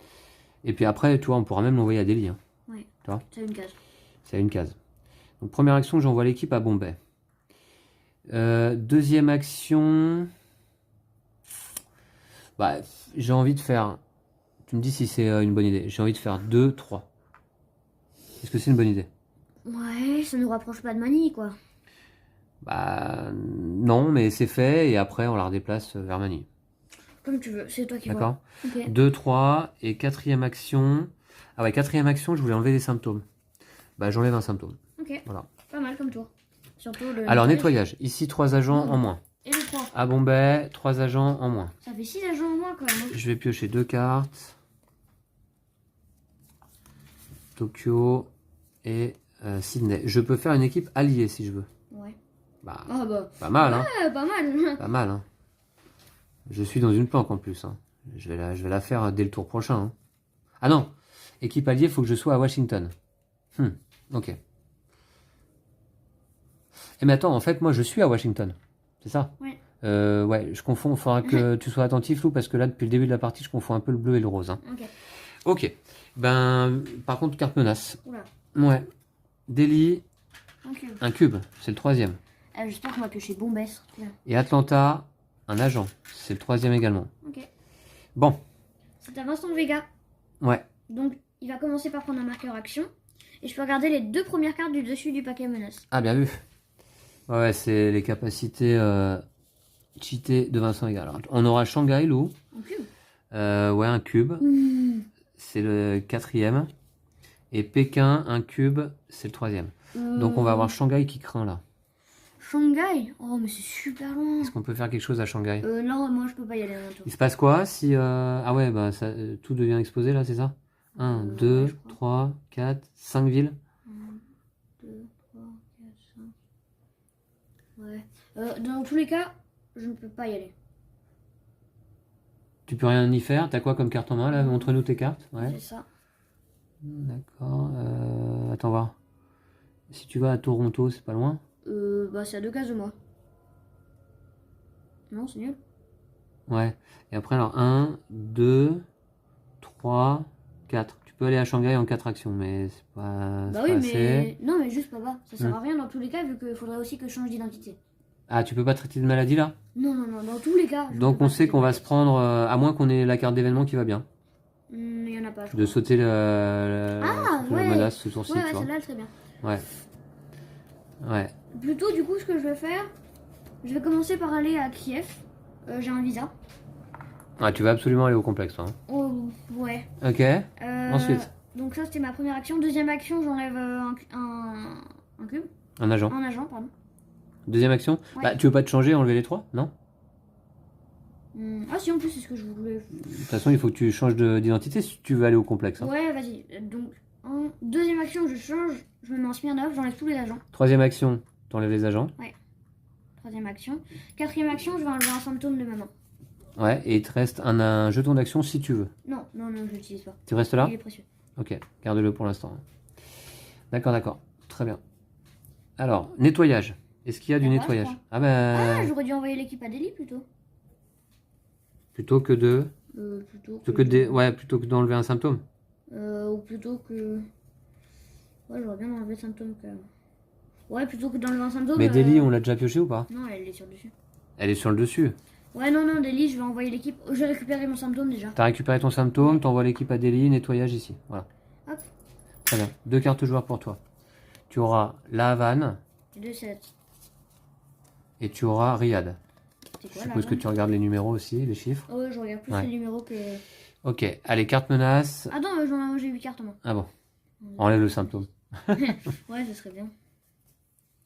Et puis après, tu vois, on pourra même l'envoyer à Delhi. Hein. Ouais. Tu vois, C'est une case. c'est à une case. Donc première action, j'envoie l'équipe à Bombay. Deuxième action... Bah, j'ai envie de faire... Tu me dis si c'est une bonne idée. J'ai envie de faire 2, 3. Est-ce que c'est une bonne idée? Ouais, ça nous rapproche pas de Manille, quoi. Bah, non, mais c'est fait. Et après, on la redéplace vers Manille. Comme tu veux, c'est toi qui vois. D'accord? Ok. 2, 3. Et quatrième action... Ah ouais, quatrième action, je voulais enlever des symptômes. Bah, j'enlève un symptôme. Ok. Voilà. Pas mal comme tour. Surtout le. Alors, nettoyage. Ici, 3 agents en moins. Et le 3. À Bombay, 3 agents en moins. Ça fait 6 agents en moins, quand même. Je vais piocher 2 cartes. Tokyo et Sydney. Je peux faire une équipe alliée si je veux. Ouais. Bah, Ah bah. pas mal, hein. Ouais, pas mal. Pas mal, hein. Je suis dans une planque en plus. Hein. Je vais la faire dès le tour prochain. Hein. Ah non, équipe alliée, il faut que je sois à Washington. Ok. Et mais attends, en fait, moi, je suis à Washington. C'est ça? Ouais. Ouais, je confonds. Il faudra que tu sois attentif, Lou, parce que là, depuis le début de la partie, je confonds un peu le bleu et le rose. Hein. Ok. Ok. Ben, par contre, carte menace. Oula, Ouais. Delhi, un cube. un cube. C'est le troisième. J'espère qu'on va piocher Bombès. Et Atlanta, un agent. C'est le troisième également. Ok. Bon. C'est à Vincent Vega. Ouais. Donc, il va commencer par prendre un marqueur action. Et je peux regarder les 2 premières cartes du dessus du paquet menace. Ah, bien vu. Ouais, c'est les capacités cheatées de Vincent Vega. Alors, on aura Shanghai, Lou. Un cube. Ouais, un cube. C'est le quatrième. Et Pékin, un cube. C'est le troisième. Donc, on va avoir Shanghai qui craint là. Shanghai. Oh, mais c'est super loin. Est-ce qu'on peut faire quelque chose à Shanghai? Non, moi je peux pas y aller en tour. Il se passe quoi si... Ah ouais, bah ça, tout devient exposé là, c'est ça? 1, 2, je crois. 3, 4, 5 villes. 1, 2, 3, 4, 5. Ouais. Dans tous les cas, je ne peux pas y aller. Tu peux rien y faire. T'as quoi comme carte en main là? Montre-nous tes cartes. Ouais. C'est ça. D'accord. Attends voir. Si tu vas à Toronto, c'est pas loin. Bah c'est à 2 cases de moi. Non, c'est nul. Ouais. Et après, alors 1, 2, 3, 4. Tu peux aller à Shanghai en 4 actions, mais c'est pas, Bah c'est oui, pas mais... assez. Non, mais juste papa. Ça sert à rien dans tous les cas, vu qu'il faudrait aussi que je change d'identité. Ah, tu peux pas traiter de maladie là? Non, non, non, dans tous les cas. je Donc peux on pas sait traiter qu'on de va se prendre, à moins qu'on ait la carte d'événement qui va bien, Il y en a pas, je de crois. sauter Ah, la ouais. menace ce tour-ci, Ouais, tu ouais, vois. celle-là, elle est très bien. Ouais. Ouais. Plutôt, du coup, ce que je vais faire, je vais commencer par aller à Kiev. J'ai un visa. Ah, tu vas absolument aller au complexe, toi. Hein. Oh, ouais. Ok. Ensuite, Donc ça, c'était ma première action. Deuxième action, j'enlève un cube. un agent. Un agent, pardon. Deuxième action. Ouais. Bah, tu veux pas te changer, enlever les trois? Non? Ah si, en plus, c'est ce que je voulais. De toute façon, il faut que tu changes d'identité si tu veux aller au complexe. Hein. Ouais, vas-y. Donc, deuxième action, je change. Je me mets en Smirnov, j'enlève tous les agents. Troisième action, t'enlèves les agents. Troisième action. Quatrième action, je vais enlever un symptôme de ma main. Ouais, et il te reste un jeton d'action si tu veux. Non, non, non, je l'utilise pas. Tu restes là? Il est précieux. Ok, garde-le pour l'instant. D'accord, d'accord. Très bien. Alors, nettoyage. Est-ce qu'il y a du Ah, nettoyage? je crois. Ah ben, Ah, j'aurais dû envoyer l'équipe à Delhi plutôt. plutôt que de... plutôt que d'enlever un symptôme. Ou plutôt que... Ouais, j'aurais bien enlevé le symptôme quand même. Ouais, plutôt que d'enlever un symptôme... Mais Delhi, on l'a déjà pioché ou pas? Non, elle est sur le dessus. Elle est sur le dessus. Ouais, non, non, Delhi, je vais envoyer l'équipe. Je vais récupérer mon symptôme déjà. T'as récupéré ton symptôme, t'envoies l'équipe à Delhi, nettoyage ici. Voilà. Hop. Très bien. 2 cartes joueurs pour toi. Tu auras La Havane 2-7. et tu auras Riyad. C'est Je quoi suppose là que tu regardes les numéros aussi, les chiffres. Oh, ouais, je regarde plus Ouais. les numéros que... Ok, allez, carte menace. Attends, j'ai 8 cartes en main. Ah bon, enlève le symptôme. Ouais, ça serait bien.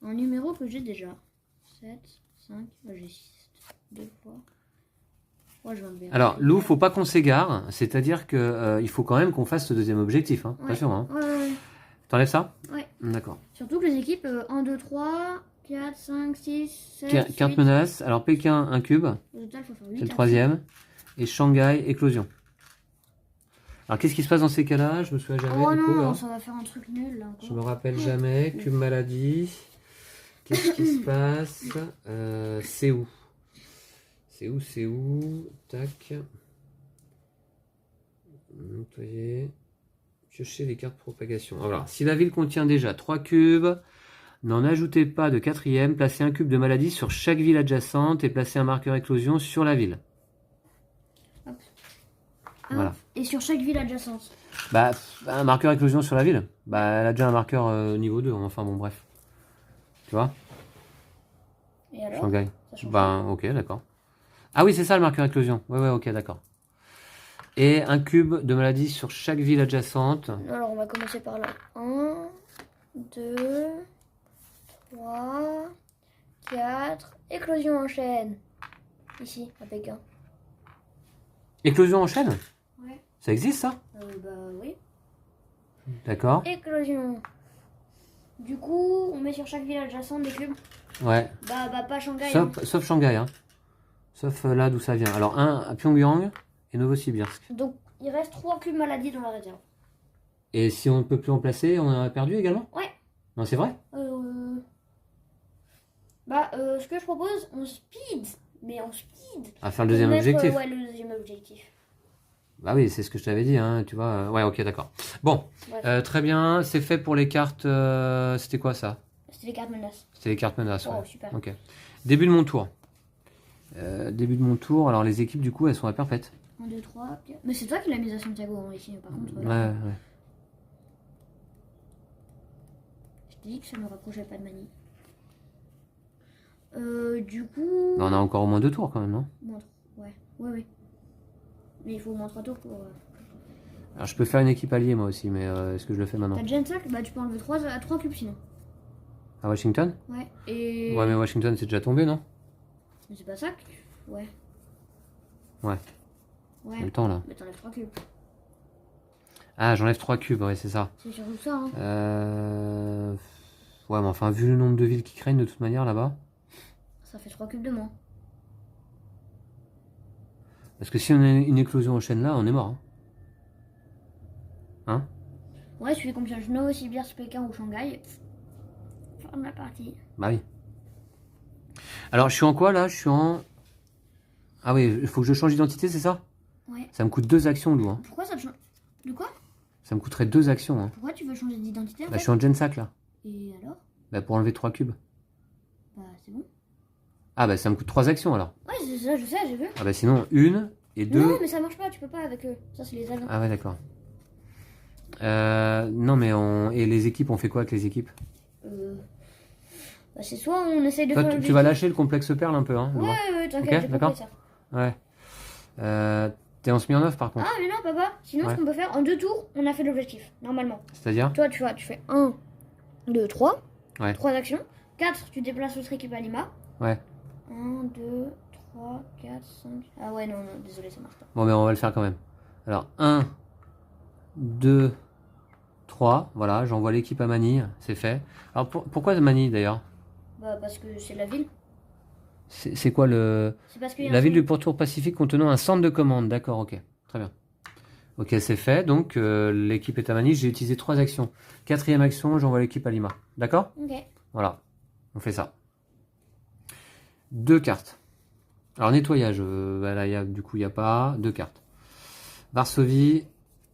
Un numéro que j'ai déjà. 7, 5, j'ai 6. 2 fois. Ouais, je vais enlever. Alors, Lou, faut pas qu'on s'égare, c'est-à-dire que il faut quand même qu'on fasse ce deuxième objectif. Hein. Ouais. Attention, hein. Ouais. T'enlèves ça? Ouais. D'accord. Surtout que les équipes 1, 2, 3, 4, 5, 6, 7. Carte 8. menace. Alors, Pékin, un cube, Au total, faut faire 8. c'est le troisième. Et Shanghai, éclosion. Alors, qu'est-ce qui se passe dans ces cas-là? Je me souviens jamais. Oh du coup, non, là. ça va faire un truc nul là encore. Je me rappelle jamais. Cube maladie. Qu'est-ce qui se passe? C'est où? C'est où? Tac. Nettoyer. Piocher les cartes propagation. Alors, voilà. Si la ville contient déjà 3 cubes, n'en ajoutez pas de quatrième. Placez un cube de maladie sur chaque ville adjacente et placez un marqueur éclosion sur la ville. Hop. Voilà. Et sur chaque ville adjacente. Bah, un marqueur éclosion sur la ville. Bah, elle a déjà un marqueur niveau 2. Enfin, bon, bref. Tu vois? Et alors Shanghai. Ça change Ben, ok, d'accord. Ah oui, c'est ça le marqueur éclosion. Ouais, ok, d'accord. Et un cube de maladie sur chaque ville adjacente. Alors on va commencer par là. 1, 2, 3, 4. Éclosion en chaîne. Ici, à Pékin. Éclosion en chaîne? Ouais. Ça existe, ça? Bah oui. D'accord. Éclosion. Du coup, on met sur chaque ville adjacente des cubes. Ouais. Bah pas Shanghai. Hein. Sauf Shanghai, hein. Sauf là d'où ça vient. Alors, un à Pyongyang et Novosibirsk. Donc il reste 3 cubes maladies dans la réserve. Et si on ne peut plus en placer, on en a perdu également? Ouais. Non, c'est vrai? Ce que je propose, on speed. Mais on speed. À faire le deuxième objectif. Ouais, le deuxième objectif. Bah oui, c'est ce que je t'avais dit, hein, tu vois. Ouais, ok, d'accord. Bon, Bref, très bien, c'est fait pour les cartes. C'était quoi ça? c'était les cartes menaces. C'était les cartes menaces, ouais. Oh, super. Ok. Début de mon tour. Début de mon tour. Alors, les équipes, du coup, elles sont à perpète. 1, 2, 3, 4. Mais c'est toi qui l'as mise à Santiago hein, ici, par contre. Ouais, ouais. Je t'ai dit que ça ne me rapprochait pas de Mani. Du coup. Mais on a encore au moins 2 tours quand même, non? Ouais. Mais il faut au moins 3 tours pour. Alors, je peux faire une équipe alliée, moi aussi, mais est-ce que je le fais maintenant? T'as déjà une sac? Bah, tu peux enlever 3 cubes sinon. À Washington? Ouais. Et. Ouais, mais Washington, c'est déjà tombé, non? Mais c'est pas ça que. Ouais. Ouais. Ouais. On a le temps, là. Mais t'enlèves 3 cubes. Ah, j'enlève 3 cubes, ouais, c'est ça. C'est surtout ça, hein. Ouais, mais enfin, vu le nombre de villes qui craignent de toute manière là-bas. Ça fait 3 cubes de moins. Parce que si on a une éclosion en chaîne là, on est mort. Hein? Ouais, celui comme change Novosibirsk, Pékin ou Shanghai. Fin de la partie. Bah oui. Alors, je suis en quoi là? Je suis en. Ah oui, il faut que je change d'identité, c'est ça? Ouais. Ça me coûte 2 actions, Lou. Hein. Pourquoi ça te change? De quoi? Ça me coûterait 2 actions. Hein. Pourquoi tu veux changer d'identité en Bah, fait je suis en Gensac là. Et alors? Bah, pour enlever 3 cubes. Bah, c'est bon. Ah, bah, ça me coûte 3 actions alors. Ouais, c'est ça, je sais, j'ai vu. Ah, bah, sinon, 1 et 2. Non, mais ça marche pas, tu peux pas avec eux. Ça, c'est les avions. Ah, ouais, d'accord. Non, mais on. Et les équipes, on fait quoi avec les équipes? Bah, c'est soit on essaye de Toi, faire tu l'objectif. vas lâcher le complexe perle un peu, hein? Lou, hein. Ouais, t'inquiète, Ok, j'ai d'accord. compris ça. Ouais. T'es en Smirnov par contre. Ah, mais non, papa. Sinon, Ouais. ce qu'on peut faire, en 2 tours, on a fait l'objectif, normalement. C'est-à-dire? Toi, tu vois, tu fais 1, 2, 3. Ouais. 3 actions. 4, tu déplaces l'autre équipe à Lima. Ouais. 1, 2, 3, 4, 5. Ah ouais, non, désolé, ça marche pas. Bon, mais on va le faire quand même. Alors, 1, 2, 3. Voilà, j'envoie l'équipe à Manille. C'est fait. Alors, pourquoi Manille d'ailleurs? Bah, parce que c'est la ville. C'est quoi le. C'est parce qu'il y a La un ville centre- du pourtour pacifique contenant un centre de commande. D'accord, ok. Très bien. Ok, c'est fait. Donc, l'équipe est à Manille. J'ai utilisé 3 actions. 4e action, j'envoie l'équipe à Lima. D'accord? Ok. Voilà. On fait ça. 2 cartes. Alors, nettoyage. Bah là, du coup, il n'y a pas. 2 cartes. Varsovie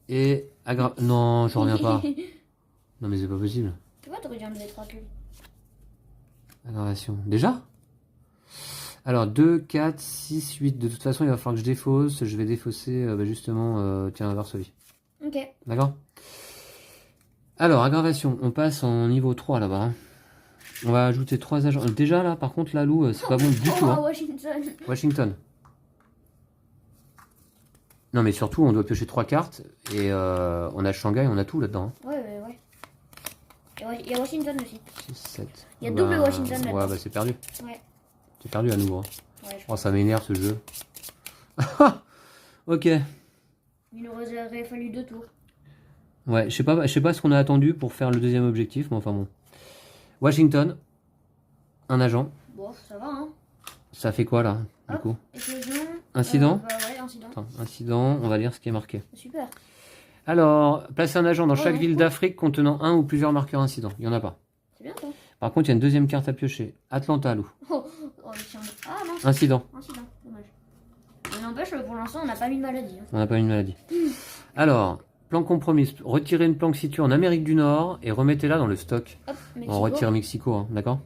et. Non, je reviens pas. Non, mais c'est pas possible. Tu vois, t'aurais dû enlever 3 cubes. Aggravation. Déjà? Alors, 2, 4, 6, 8. De toute façon, il va falloir que je défausse. Je vais défausser justement, tiens, Varsovie. Ok. D'accord? Alors, aggravation. On passe en niveau 3 là-bas. Hein. On va ajouter 3 agents. Déjà là, par contre, là, Lou, c'est pas bon du tout. Hein. Washington. Washington. Non, mais surtout, on doit piocher 3 cartes. Et on a Shanghai, on a tout là-dedans. Hein. Ouais. Il y a Washington aussi. 6, 7. Il y a double Washington Ouais, là-dedans. bah c'est perdu. Ouais. C'est perdu à nouveau. Hein. Ouais, je Oh, ça m'énerve ce jeu. Ok. Il nous aurait fallu 2 tours. Ouais, je sais pas ce qu'on a attendu pour faire le deuxième objectif, mais enfin bon. Washington, un agent. Bon, ça va, hein. Ça fait quoi là, du Hop. coup? Éclosion. Incident? Bah ouais, incident. Attends, incident, on va lire ce qui est marqué. Super. Alors, placer un agent dans chaque ouais. ville d'Afrique contenant un ou plusieurs marqueurs incidents. Il n'y en a pas. C'est bien ça. Par contre, il y a une deuxième carte à piocher. Atlanta, Lou. Oh, tiens. Ah non, Incident. incident. Dommage. Mais n'empêche, pour l'instant, on n'a pas mis de maladie. Hein. On n'a pas une maladie. Alors, plan compromis. Retirez une planque située en Amérique du Nord et remettez-la dans le stock. Hop, Mexico. On retire Mexico, hein, d'accord?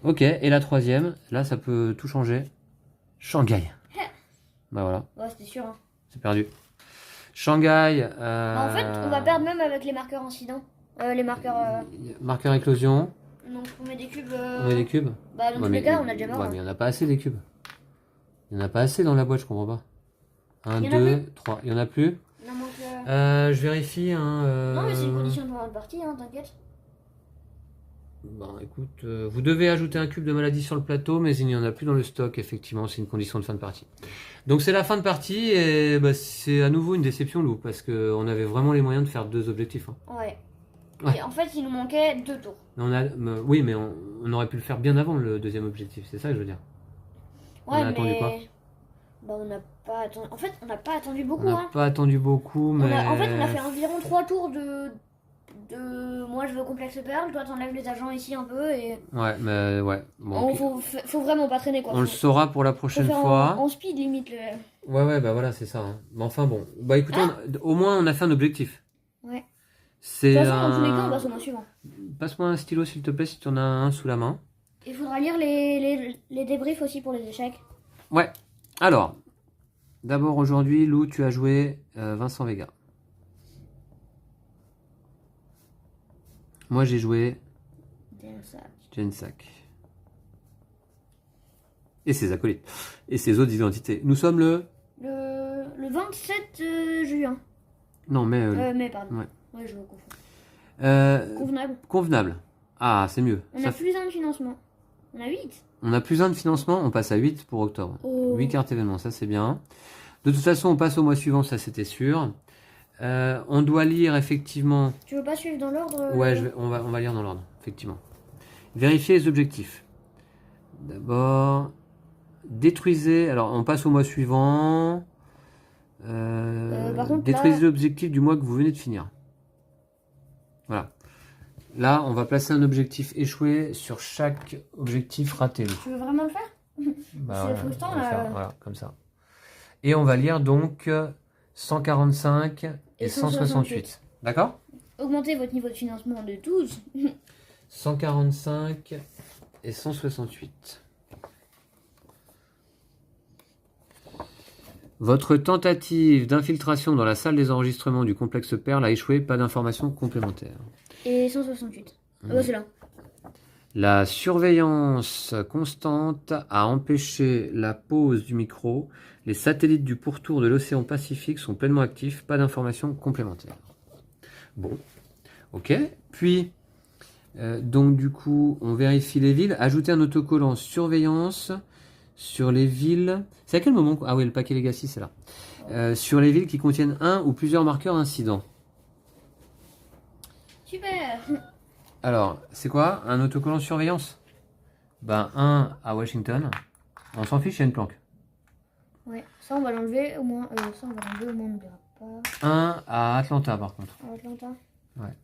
Ok, et la troisième, là ça peut tout changer. Shanghai. Bah voilà, Ouais, c'était sûr. Hein. c'est perdu. Shanghai. Bah, en fait, on va perdre même avec les marqueurs incidents. Les marqueurs. Marqueur éclosion. Donc, on met des cubes. On met des cubes. Bah, dans tous Ouais, les cas, on a déjà marre. Ouais, mais il n'y en a pas assez des cubes. Il n'y en a pas assez dans la boîte, je comprends pas. 1, Il y en a 2, 3. Il n'y en a plus. Il en manque. Je vérifie. Hein, Non, mais c'est une condition de la partie, hein, t'inquiète. Bon, écoute, vous devez ajouter un cube de maladie sur le plateau, mais il n'y en a plus dans le stock, effectivement, c'est une condition de fin de partie. Donc c'est la fin de partie, et bah, c'est à nouveau une déception, Lou, parce qu'on avait vraiment les moyens de faire 2 objectifs. Hein. Ouais. Ouais. Et en fait, il nous manquait 2 tours. Oui, mais on aurait pu le faire bien avant le deuxième objectif, c'est ça que je veux dire. Ouais, On a attendu quoi? Bah, on n'a pas attendu. En fait, on n'a pas attendu On beaucoup, n'a hein. pas attendu beaucoup, mais... En fait, on a fait environ 3 tours Moi, je veux complexe perle. Toi, t'enlèves les agents ici un peu et. Ouais, mais ouais. Bon, ok. Faut vraiment pas traîner quoi. On le saura pour la Faut prochaine faire fois. en speed limite. Ouais, bah voilà, c'est ça. Hein. Mais enfin bon. Bah écoutez, Ah au moins on a fait un objectif. Ouais. De C'est toute façon, dans tous les cas, on passe au mois suivant. Passe-moi un stylo s'il te plaît si tu en as un sous la main. Il faudra lire les débriefs aussi pour les échecs. Ouais. Alors, d'abord aujourd'hui, Lou, tu as joué Vincent Vega. Moi, j'ai joué Gensac. Et ses acolytes. Et ses autres identités. Nous sommes le 27 juin. Non, mais... Mais pardon. Ouais. Ouais, je confonds. Convenable. Convenable. Ah, c'est mieux. On a plus un de financement. On a 8. On a plus un de financement, on passe à 8 pour octobre. Oh. 8 cartes événements, ça c'est bien. De toute façon, on passe au mois suivant, ça c'était sûr. On doit lire effectivement... Tu veux pas suivre dans l'ordre Ouais, on va lire dans l'ordre, effectivement. Vérifier les objectifs. D'abord, détruisez... Alors, on passe au mois suivant. Par contre, détruisez là... l'objectif du mois que vous venez de finir. Voilà. Là, on va placer un objectif échoué sur chaque objectif raté. Tu veux vraiment le faire? Bah, C'est frustrant, voilà, comme ça. Et on va lire donc 145 et 168. D'accord? Augmentez votre niveau de financement de 12. 145 et 168. Votre tentative d'infiltration dans la salle des enregistrements du complexe Perle a échoué, pas d'informations complémentaires. Et 168. C'est là. La surveillance constante a empêché la pause du micro. Les satellites du pourtour de l'océan Pacifique sont pleinement actifs, pas d'informations complémentaires. Bon, ok. Puis, donc du coup, on vérifie les villes. Ajouter un autocollant surveillance sur les villes. C'est à quel moment? Ah oui, le paquet Legacy, c'est là. Sur les villes qui contiennent un ou plusieurs marqueurs incidents. Super. Alors, c'est quoi? Un autocollant surveillance? Ben, un à Washington. On s'en fiche, il y a une planque. Ouais, ça on va l'enlever au moins. Ça on va l'enlever au moins, on ne verra pas. Un à Atlanta, par contre. À Atlanta. Ouais.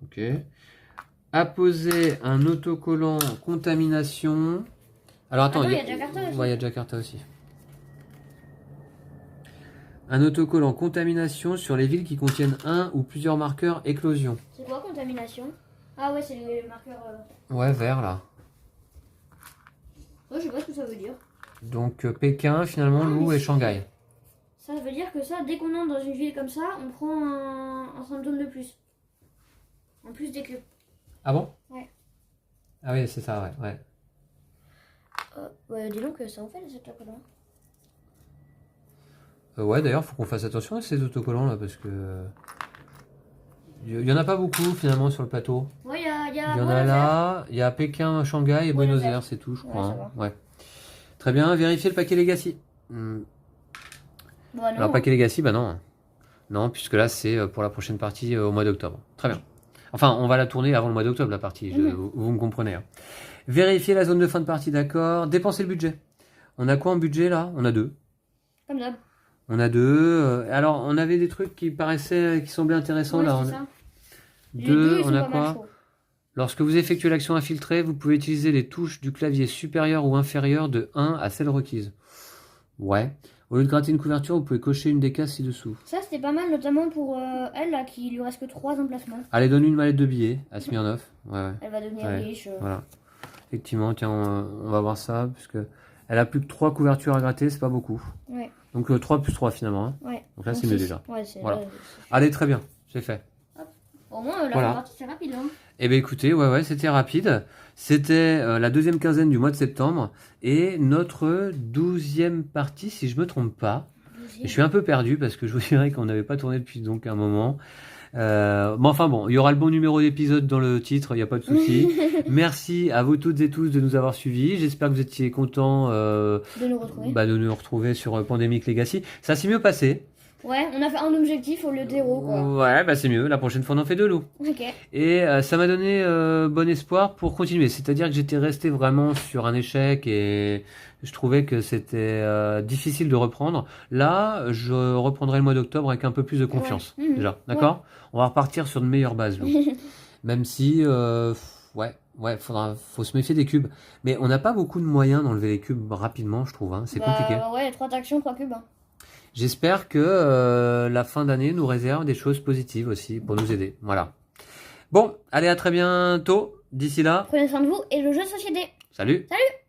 Ok. Apposer un autocollant contamination. Alors attends, il y a Jakarta aussi. Ouais, il y a Jakarta aussi. Un autocollant contamination sur les villes qui contiennent un ou plusieurs marqueurs éclosion. C'est quoi contamination? Ah ouais, c'est les marqueurs. Ouais, vert là. Ouais, je sais pas ce que ça veut dire. Donc Pékin, finalement, Lou et Shanghai. Ça veut dire que ça, dès qu'on entre dans une ville comme ça, on prend un symptôme de plus. En plus des clés. Ah bon? Ouais. Ah oui, c'est ça, ouais. Ouais, dis donc que ça en fait cette chocolat. Ouais, d'ailleurs, faut qu'on fasse attention à ces autocollants là parce que il y en a pas beaucoup finalement sur le plateau. Ouais, il y y en a là, il y a Pékin, Shanghai et Buenos Aires, c'est tout, je crois. Ouais, hein. Ouais. Très bien, vérifiez le paquet Legacy. Bah non. Alors, paquet Legacy, bah non. Non, puisque là, c'est pour la prochaine partie au mois d'octobre. Très bien. Enfin, on va la tourner avant le mois d'octobre, la partie. Vous me comprenez. Hein. Vérifiez la zone de fin de partie, d'accord. Dépensez le budget. On a quoi en budget là? On a 2. Comme d'hab. On a 2. Alors, on avait des trucs qui paraissaient, qui semblaient intéressants là. C'est ça. 2, on a quoi? Lorsque vous effectuez l'action infiltrée, vous pouvez utiliser les touches du clavier supérieur ou inférieur de 1 à celle requise. Ouais. Au lieu de gratter une couverture, vous pouvez cocher une des cases ci-dessous. Ça, c'était pas mal, notamment pour elle, là, qui lui reste que 3 emplacements. Allez, donne une mallette de billets à Smirnov. Ouais. Elle va devenir riche. Voilà. Effectivement, tiens, on va voir ça, puisque elle a plus que 3 couvertures à gratter, c'est pas beaucoup. Ouais. Donc 3 plus 3 finalement. Hein. Ouais. Donc là, c'est mieux déjà. Ouais, c'est voilà. là, Allez, très bien, c'est fait. Au moins, la partie, c'est rapide. Hein. Eh bien écoutez, ouais, c'était rapide. C'était la deuxième quinzaine du mois de septembre et notre 12e partie, si je me trompe pas. Et je suis un peu perdu parce que je vous dirais qu'on n'avait pas tourné depuis donc un moment. Mais enfin bon, il y aura le bon numéro d'épisode dans le titre, il n'y a pas de souci. Merci à vous toutes et tous de nous avoir suivis. J'espère que vous étiez contents de nous retrouver. De nous retrouver sur Pandemic Legacy. Ça s'est mieux passé. Ouais, on a fait un objectif au lieu de 0, quoi. Ouais, bah c'est mieux. La prochaine fois, on en fait 2 loups. Ok. Et ça m'a donné bon espoir pour continuer. C'est-à-dire que j'étais resté vraiment sur un échec et je trouvais que c'était difficile de reprendre. Là, je reprendrai le mois d'octobre avec un peu plus de confiance. Ouais. Déjà, d'accord? On va repartir sur de meilleures bases, Lou. Même si, ouais, faut se méfier des cubes. Mais on n'a pas beaucoup de moyens d'enlever les cubes rapidement, je trouve. Hein. C'est compliqué. Ouais, 3 actions, 3 cubes. Hein. J'espère que la fin d'année nous réserve des choses positives aussi pour nous aider. Voilà. Bon, allez, à très bientôt. D'ici là, Prenez soin de vous et le jeu de société. salut! Salut!